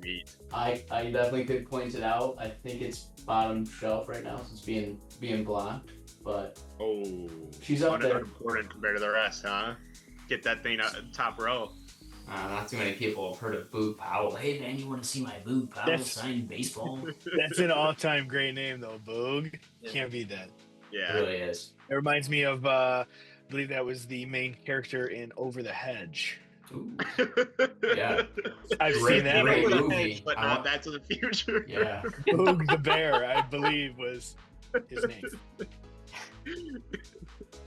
Neat. I definitely could point it out. I think it's bottom shelf right now since being blocked, but she's up there. Unimportant compared to the rest, huh? Get that thing out top row. Not too many people have heard of Boog Powell. Hey man, you want to see my Boog Powell signed baseball? That's an all-time great name though, Boog. Can't beat that. Yeah, It really is. It reminds me of I believe that was the main character in Over the Hedge. Ooh. Yeah. I've Great- seen that great movie. movie. but not Back to the Future. Yeah. Boog the Bear, I believe, was his name.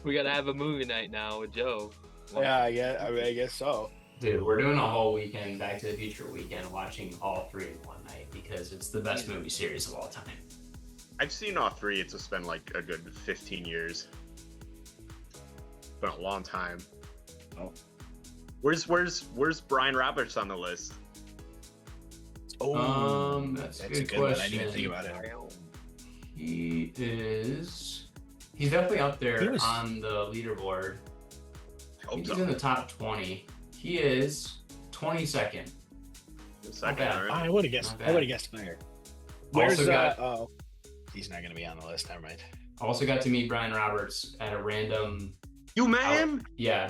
We gotta have a movie night now with Joe. Yeah, I guess so. Dude, we're doing a whole weekend, Back to the Future weekend, watching all three in one night because it's the best movie series of all time. I've seen all three. It's just been like a good 15 years. Been a long time. Oh. Where's Brian Roberts on the list? That's a That's a good good one. I question. didn't even think about it. He's definitely up there He was- on the leaderboard. I hope He's so. in the top 20. He is 22nd. Second, bad. all right. I would have guessed. Not I bad. would have guessed higher. Where's Also got- he's not going to be on the list. Never mind. Also got to meet Brian Roberts at a random You man?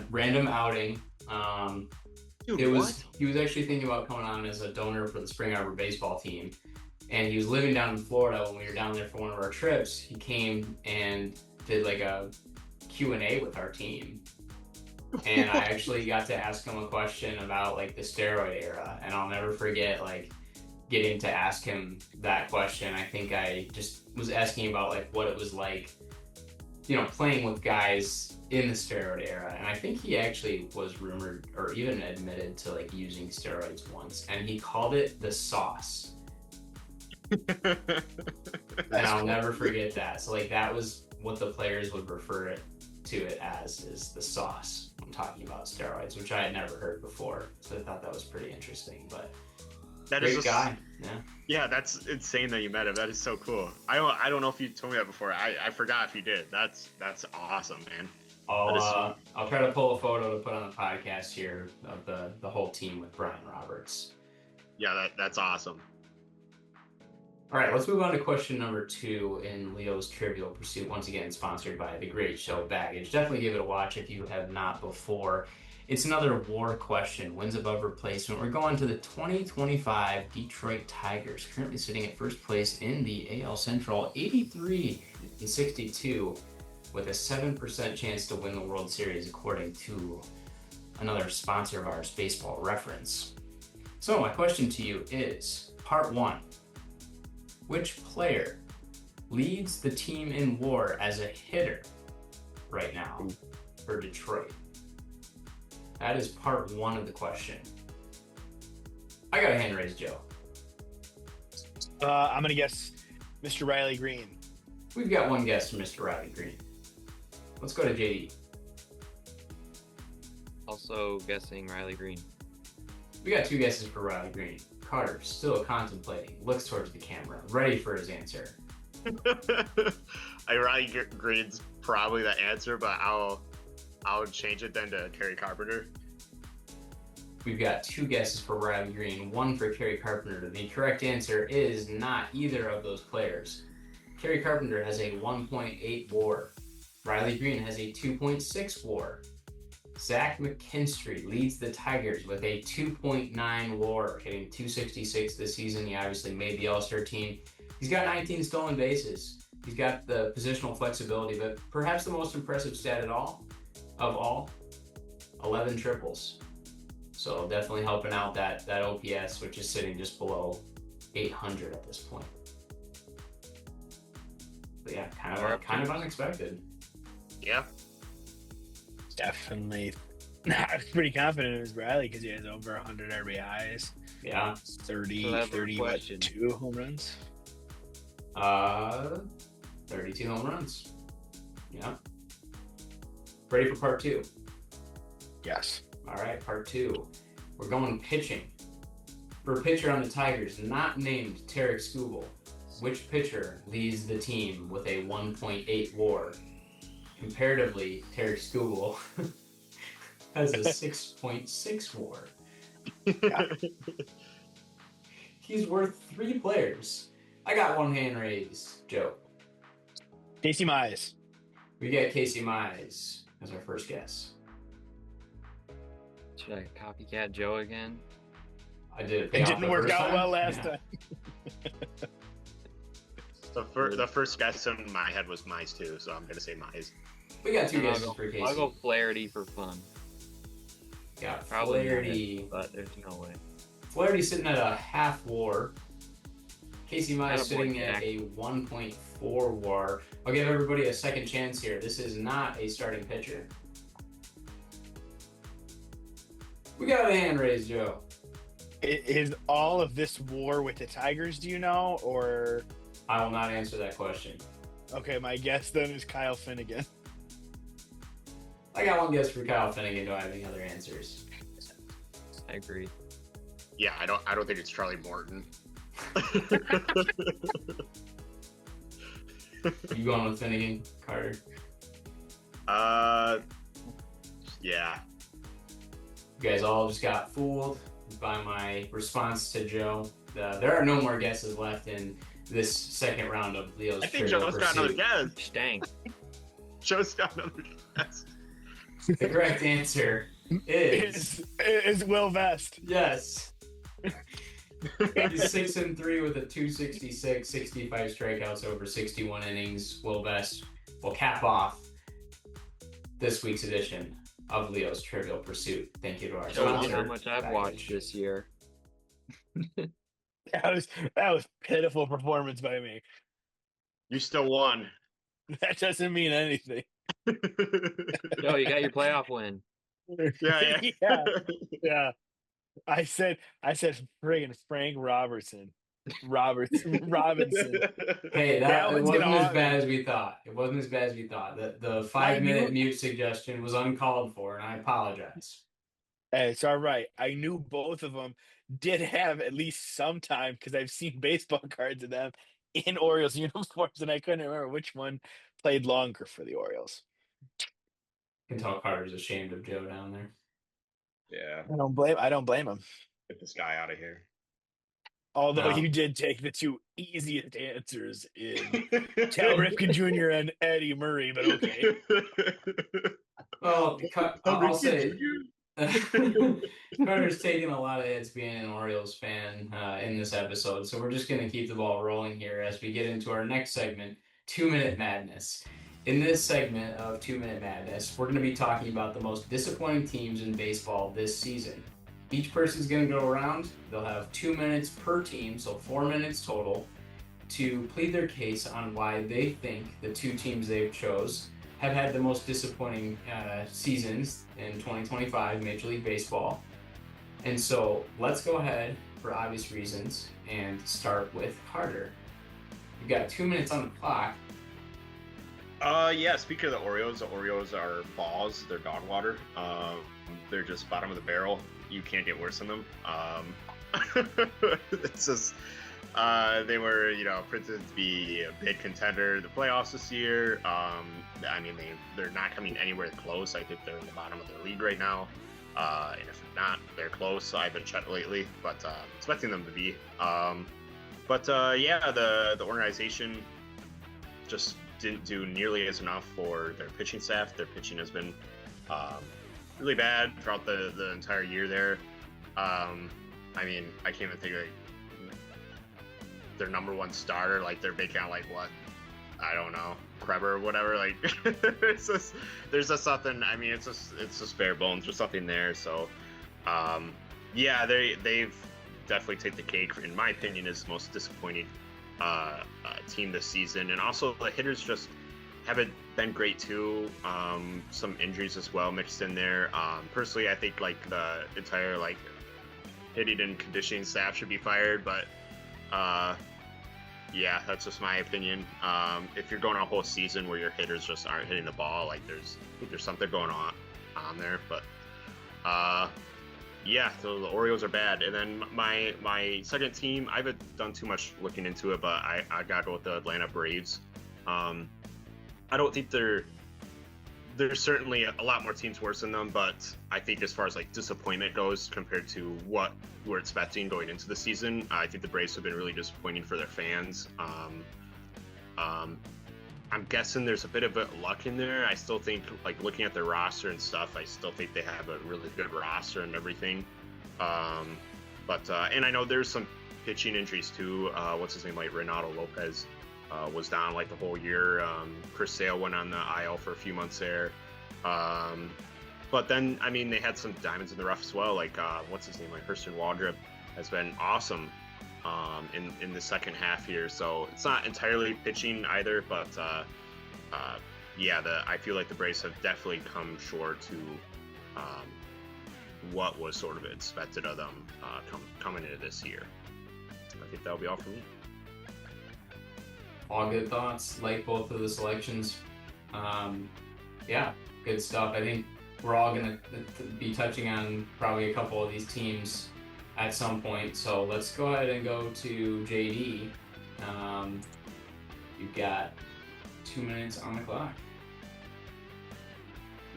random outing. Dude, He was what? actually thinking about coming on as a donor for the Spring Arbor baseball team, and he was living down in Florida when we were down there for one of our trips. He came and did like a Q&A with our team, and I actually got to ask him a question about like the steroid era, and I'll never forget like getting to ask him that question. I think I just was asking about like what it was like, you know, playing with guys in the steroid era. And I think he actually was rumored or even admitted to like using steroids once, and he called it the sauce. And I'll never forget that. So like that was what the players would refer to it as, is the sauce. I'm talking about steroids, which I had never heard before. So I thought that was pretty interesting. But That great is a- guy. Yeah. Yeah, that's insane that you met him. That is so cool. I don't know if you told me that before. I forgot if you did. That's awesome, man. I'll try to pull a photo to put on the podcast here of the whole team with Brian Roberts. Yeah, that's awesome. All right, let's move on to question number 2 in Leo's Trivial Pursuit. Once again, sponsored by The Great Show Baggage. Definitely give it a watch if you have not before. It's another war question, wins above replacement. We're going to the 2025 Detroit Tigers, currently sitting at first place in the AL Central, 83-62, with a 7% chance to win the World Series, according to another sponsor of ours, Baseball Reference. So my question to you is, part 1. Which player leads the team in WAR as a hitter right now for Detroit? That is part 1 of the question. I got a hand raised, Joe. I'm gonna guess Mr. Riley Green. We've got one guess from Mr. Riley Green. Let's go to JD. Also guessing Riley Green. We got 2 guesses for Riley Green. Carter, still contemplating, looks towards the camera, ready for his answer. Riley Green's probably the answer, but I'll change it then to Kerry Carpenter. We've got 2 guesses for Riley Green, 1 for Kerry Carpenter. The correct answer is not either of those players. Kerry Carpenter has a 1.8 WAR. Riley Green has a 2.6 WAR. Zach McKinstry leads the Tigers with a 2.9 WAR, hitting 266 this season. He obviously made the All-Star team. He's got 19 stolen bases. He's got the positional flexibility, but perhaps the most impressive stat of all, 11 triples. So definitely helping out that OPS, which is sitting just below 800 at this point. But yeah, kind of unexpected. Yeah. Definitely. I was pretty confident it was Riley because he has over 100 RBIs. Yeah. 30, So I have a 30 question. 2 home runs. 32 home runs. Yeah. Ready for part 2? Yes. All right, part 2. We're going pitching. For a pitcher on the Tigers not named Tarek Skubal, which pitcher leads the team with a 1.8 WAR? Comparatively, Tarek Skubal has a 6.6 WAR. Yeah. He's worth 3 players. I got one hand raised, Joe. Casey Mize. We got Casey Mize as our first guess. Should I copycat Joe again? I did. It didn't work out well last time. The first guess in my head was Mize too, so I'm gonna say Mize. We got 2 guesses for Casey. I'll go Flaherty for fun. Got Probably Flaherty. but there's no way. Flaherty sitting at a half WAR. Casey Mize Attaboy, sitting at Jack. a 1.4 WAR. I'll give everybody a second chance here. This is not a starting pitcher. We got a hand raised, Joe. Is all of this war with the Tigers, do you know? Or I will not answer that question. okay, my guess then is Kyle Finnegan. I got one guess for Kyle Finnegan. Do I have any other answers? I agree. Yeah, I don't think it's Charlie Morton. You going with Finnegan, Carter? Yeah. You guys all just got fooled by my response to Joe. There are no more guesses left in this second round of Leo's I think Trivial Joe's got another Pursuit. guess. Dang. Joe's got another guess. The correct answer is Is Will Vest. yes. He's 6-3 with a 266, 65 strikeouts over 61 innings. Will Vest will cap off this week's edition of Leo's Trivial Pursuit. Thank you to our Shows you sponsor. how much I've Baggage. watched this year. That was pitiful performance by me. You still won. That doesn't mean anything. Joe, you got your playoff win. Yeah. Yeah. I said friggin' Frank Robinson. Robinson. Hey, That that it one's wasn't gonna as haunt bad me. as we thought. It wasn't as bad as we thought. The 5-minute mute suggestion was uncalled for, and I apologize. Hey, it's all right. I knew both of them did have at least some time because I've seen baseball cards of them in Orioles uniforms, and I couldn't remember which one played longer for the Orioles. I can tell Carter's ashamed of Joe down there. Yeah. I don't blame him. Get this guy out of here. Although No. you did take the 2 easiest answers in Cal Ripken Jr. and Eddie Murray, but okay. Well, I'll say Carter's taking a lot of hits being an Orioles fan in this episode, so we're just going to keep the ball rolling here as we get into our next segment, 2-Minute Madness. In this segment of 2-Minute Madness, we're going to be talking about the most disappointing teams in baseball this season. Each person's going to go around. They'll have 2 minutes per team, so 4 minutes total, to plead their case on why they think the 2 teams they've chose have had the most disappointing seasons in 2025 Major League Baseball. And so let's go ahead, for obvious reasons, and start with Carter. You've got 2 minutes on the clock. Yeah, speaking of the Oreos are balls. They're dog water. They're just bottom of the barrel. You can't get worse than them. It's just, they were, printed to be a big contender in the playoffs this year. I mean, they're not coming anywhere close. I think they're in the bottom of their league right now. And if not, they're close. I haven't checked lately, but expecting them to be. Yeah, the organization just didn't do nearly as enough for their pitching staff. Their pitching has been really bad throughout the entire year there. I mean, I can't even think of their number one starter, like they're big on like what? I don't know, Kreber or whatever. Like it's just, there's just something. I mean, it's just bare bones. There's something there. So yeah, they've definitely taken the cake, in my opinion, is the most disappointing team this season. And also the hitters just haven't been great too. Some injuries as well mixed in there. Personally, I think like the entire like hitting and conditioning staff should be fired, but yeah, that's just my opinion. If you're going a whole season where your hitters just aren't hitting the ball, like there's something going on there. But yeah, so the Orioles are bad. And then my second team, I haven't done too much looking into it, but I gotta go with the Atlanta Braves. I don't think there's certainly a lot more teams worse than them, but I think as far as like disappointment goes compared to what we're expecting going into the season, I think the Braves have been really disappointing for their fans. I'm guessing there's a bit of luck in there. I still think, like looking at their roster and stuff, I still think they have a really good roster and everything. And I know there's some pitching injuries too. What's his name? Like Renato Lopez was down like the whole year. Chris Sale went on the IL for a few months there. But then, I mean, they had some diamonds in the rough as well. Like, what's his name? Like Hurston Waldrop has been awesome in the second half here. So it's not entirely pitching either, but I feel like the Braves have definitely come short to what was sort of expected of them coming into this year. I think that'll be all for me. All good thoughts, like both of the selections. Yeah, good stuff. I think we're all going to be touching on probably a couple of these teams at some point. So let's go ahead and go to JD. You've got 2 minutes on the clock.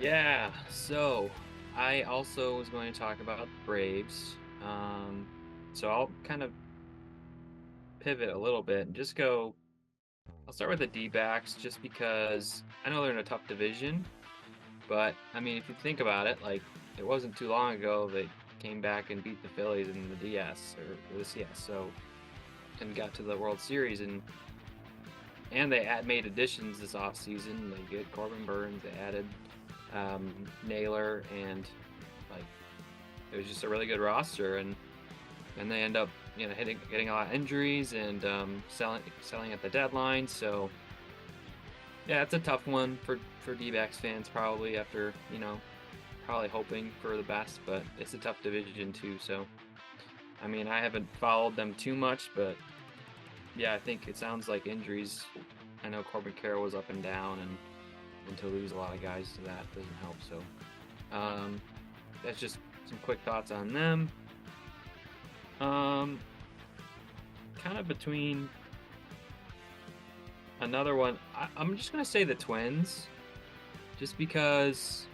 Yeah, so I also was going to talk about the Braves. So I'll kind of pivot a little bit and just go. I'll start with the D-backs just because I know they're in a tough division, but I mean, if you think about it, like it wasn't too long ago they came back and beat the Phillies in the DS or the CS, so and got to the World Series and they made additions this offseason. They get Corbin Burns, they added Naylor, and like it was just a really good roster, and they end up getting a lot of injuries and selling at the deadline. So yeah, it's a tough one for D-backs fans probably after probably hoping for the best, but it's a tough division too. So I mean, I haven't followed them too much, but yeah, I think it sounds like injuries. I know Corbin Carroll was up and down, and to lose a lot of guys to that doesn't help. So that's just some quick thoughts on them. Kind of between another one, I'm just gonna say the Twins, just because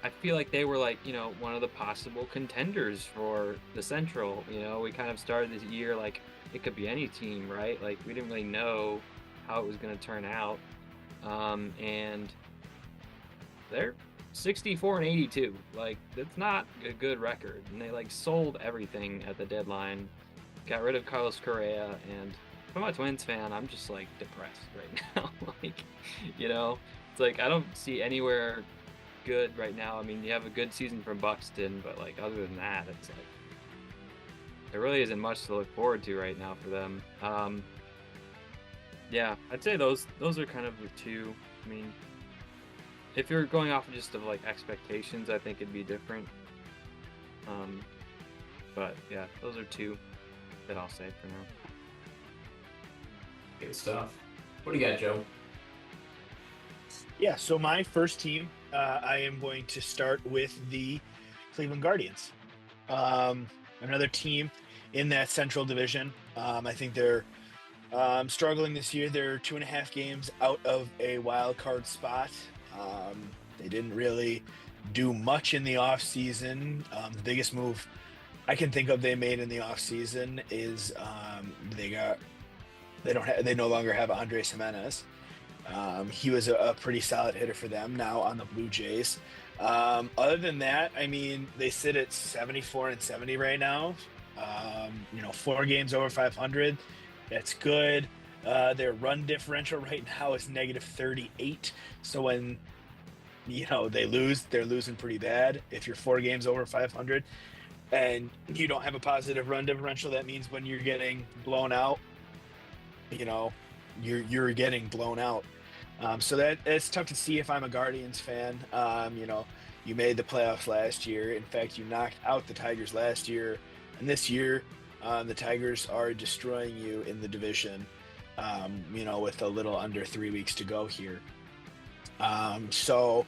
I feel like they were like one of the possible contenders for the Central. We kind of started this year like it could be any team, right? Like we didn't really know how it was gonna turn out, and they're 64-82. Like that's not a good record, and they like sold everything at the deadline, got rid of Carlos Correa, and if I'm a Twins fan, I'm just like depressed right now. Like it's like I don't see anywhere good right now. I mean, you have a good season from Buxton, but like other than that, it's like there really isn't much to look forward to right now for them. Yeah, I'd say those are kind of the two. I mean, if you're going off just of like expectations, I think it'd be different. But yeah, those are two that I'll say for now. Good stuff. What do you got, Joe? Yeah, so my first team, I am going to start with the Cleveland Guardians. Another team in that Central Division. I think they're struggling this year. They're 2.5 games out of a wild card spot. They didn't really do much in the offseason. The biggest move I can think of they made in the offseason is they no longer have Andres Jimenez. He was a pretty solid hitter for them now on the Blue Jays. Other than that, I mean, they sit at 74-70 right now. 4 games over 500. That's good. Their run differential right now is -38. So when they lose, they're losing pretty bad. If you're 4 games over 500 and you don't have a positive run differential, that means when you're getting blown out, you're getting blown out. So it's tough to see if I'm a Guardians fan. You made the playoffs last year. In fact, you knocked out the Tigers last year, and this year The Tigers are destroying you in the division, with a little under 3 weeks to go here. So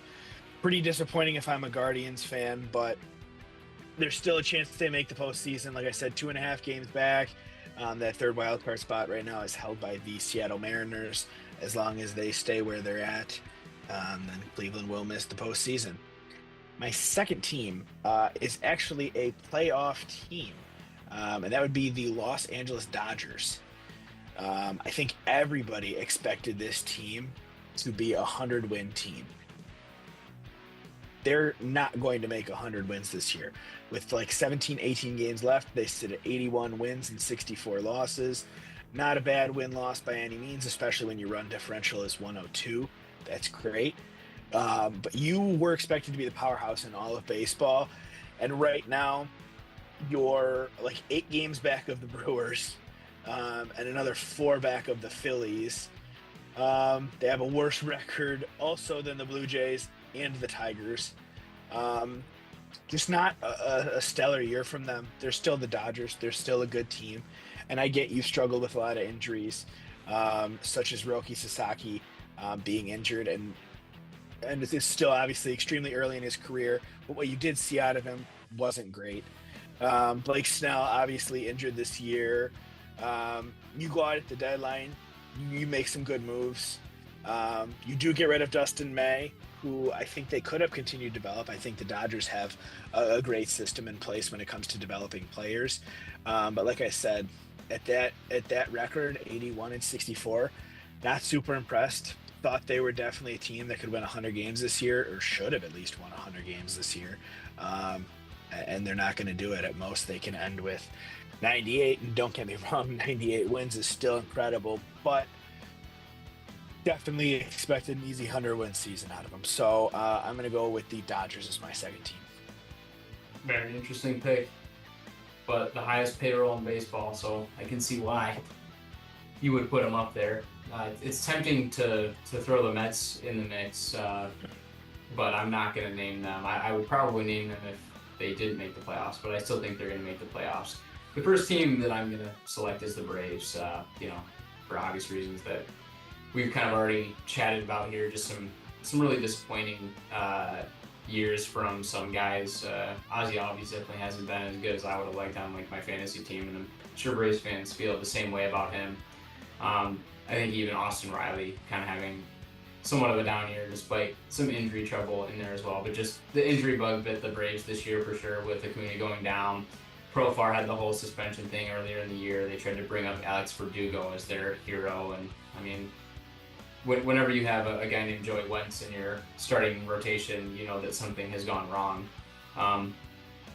pretty disappointing if I'm a Guardians fan, but there's still a chance that they make the postseason. Like I said, 2.5 games back. That third wildcard spot right now is held by the Seattle Mariners. As long as they stay where they're at, then Cleveland will miss the postseason. My second team is actually a playoff team, and that would be the Los Angeles Dodgers. I think everybody expected this team to be a 100-win team. They're not going to make 100 wins this year. With like 17, 18 games left, they sit at 81 wins and 64 losses. Not a bad win-loss by any means, especially when your run differential is 102. That's great. But you were expected to be the powerhouse in all of baseball. And right now, you're like 8 games back of the Brewers and another 4 back of the Phillies. They have a worse record also than the Blue Jays and the Tigers. Just not a stellar year from them. They're still the Dodgers. They're still a good team. And I get you struggled with a lot of injuries, such as Roki Sasaki being injured. And it's still obviously extremely early in his career. But what you did see out of him wasn't great. Blake Snell obviously injured this year. You go out at the deadline. You make some good moves. You do get rid of Dustin May, who I think they could have continued to develop. I think the Dodgers have a great system in place when it comes to developing players. But like I said, at that record, 81 and 64, not super impressed. Thought they were definitely a team that could win 100 games this year, or should have at least won 100 games this year. And they're not going to do it. At most, they can end with 98. And don't get me wrong, 98 wins is still incredible, but definitely expected an easy 100-win season out of them. So I'm going to go with the Dodgers as my second team. Very interesting pick, but the highest payroll in baseball, so I can see why you would put them up there. It's tempting to throw the Mets in the mix, but I'm not going to name them. I would probably name them if they didn't make the playoffs, but I still think they're going to make the playoffs. The first team that I'm going to select is the Braves, for obvious reasons that we've kind of already chatted about here. Just some really disappointing years from some guys. Ozzy Albies definitely hasn't been as good as I would have liked on like my fantasy team, and I'm sure Braves fans feel the same way about him. I think even Austin Riley kind of having somewhat of a down year despite some injury trouble in there as well. But just the injury bug bit the Braves this year for sure, with Acuna going down. Profar had the whole suspension thing earlier in the year. They tried to bring up Alex Verdugo as their hero, and I mean, whenever you have a guy named Joey Wentz in your starting rotation, you know that something has gone wrong.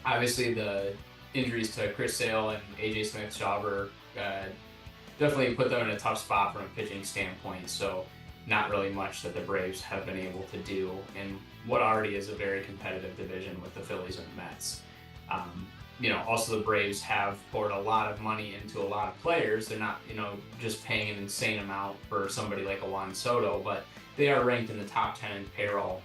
Obviously, the injuries to Chris Sale and AJ Smith-Shawver definitely put them in a tough spot from a pitching standpoint. So not really much that the Braves have been able to do in what already is a very competitive division with the Phillies and the Mets. Also the Braves have poured a lot of money into a lot of players. They're not, just paying an insane amount for somebody like a Juan Soto, but they are ranked in the top 10 in payroll,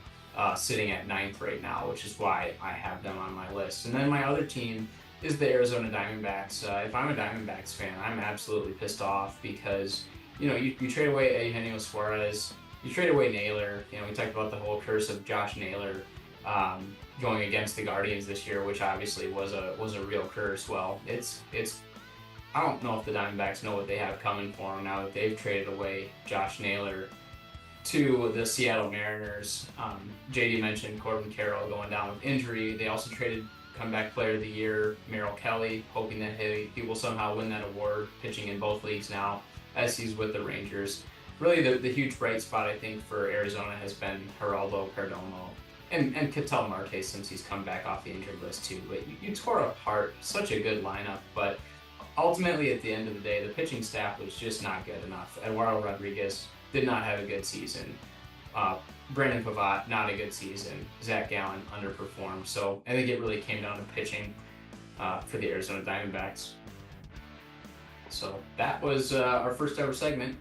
sitting at 9th right now, which is why I have them on my list. And then my other team is the Arizona Diamondbacks. If I'm a Diamondbacks fan, I'm absolutely pissed off because, you trade away Eugenio Suarez, you trade away Naylor. We talked about the whole curse of Josh Naylor going against the Guardians this year, which obviously was a real curse. Well, it's I don't know if the Diamondbacks know what they have coming for them now that they've traded away Josh Naylor to the Seattle Mariners. JD mentioned Corbin Carroll going down with injury. They also traded comeback player of the year Merrill Kelly, hoping that he will somehow win that award, pitching in both leagues now as he's with the Rangers. Really the huge bright spot I think for Arizona has been Geraldo Perdomo and Ketel Marte since he's come back off the injured list too. But you tore apart such a good lineup, but ultimately at the end of the day the pitching staff was just not good enough. Eduardo Rodriguez did not have a good season. Brandon Pavot, not a good season. Zach Gallen underperformed. So I think it really came down to pitching for the Arizona Diamondbacks. So that was our first ever segment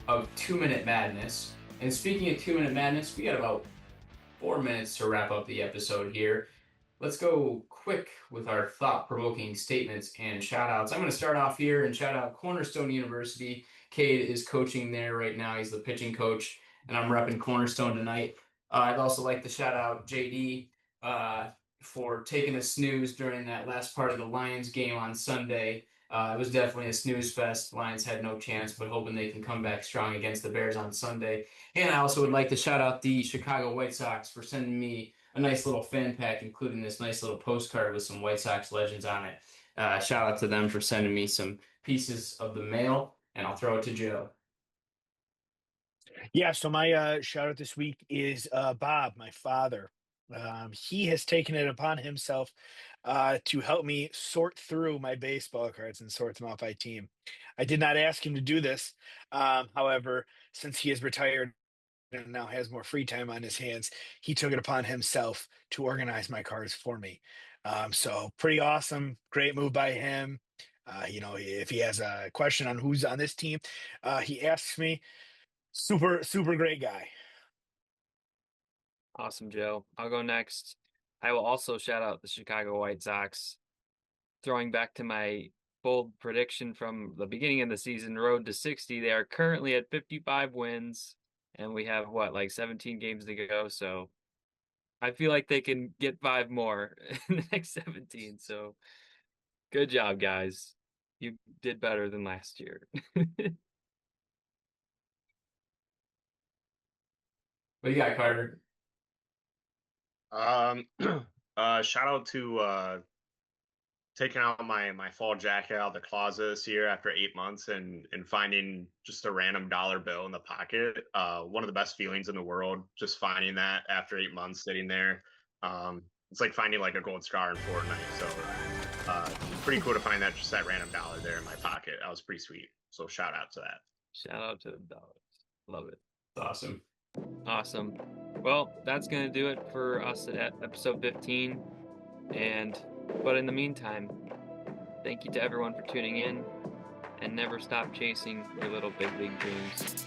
of 2-Minute Madness. And speaking of 2-Minute Madness, we got about 4 minutes to wrap up the episode here. let's go quick with our thought-provoking statements and shout-outs. I'm going to start off here and shout out Cornerstone University. Cade is coaching there right now. He's the pitching coach, and I'm repping Cornerstone tonight. I'd also like to shout out JD for taking a snooze during that last part of the Lions game on Sunday. It was definitely a snooze fest. Lions had no chance, but hoping they can come back strong against the Bears on Sunday. And I also would like to shout out the Chicago White Sox for sending me a nice little fan pack, including this nice little postcard with some White Sox legends on it. Shout out to them for sending me some pieces of the mail, and I'll throw it to Joe. Yeah, so my shout out this week is Bob, my father. He has taken it upon himself to help me sort through my baseball cards and sort them out by team. I did not ask him to do this. However, since he is retired and now has more free time on his hands, he took it upon himself to organize my cards for me. So pretty awesome. Great move by him. If he has a question on who's on this team, he asks me. Super great guy. Awesome, Joe. I'll go next. I will also shout out the Chicago White Sox. Throwing back to my bold prediction from the beginning of the season, road to 60. They are currently at 55 wins, and we have, 17 games to go. So I feel like they can get 5 more in the next 17. So good job, guys. You did better than last year. What do you got, Carter? Shout out to taking out my fall jacket out of the closet this year after 8 months and finding just a random dollar bill in the pocket. One of the best feelings in the world, just finding that after 8 months sitting there. It's like finding like a gold scar in Fortnite. So pretty cool to find that random dollar there in my pocket. That was pretty sweet. So shout out to that. Shout out to the dollars. Love it. Awesome. Awesome. Well, that's going to do it for us at episode 15. But in the meantime, thank you to everyone for tuning in, and never stop chasing your little big league dreams.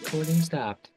Recording stopped.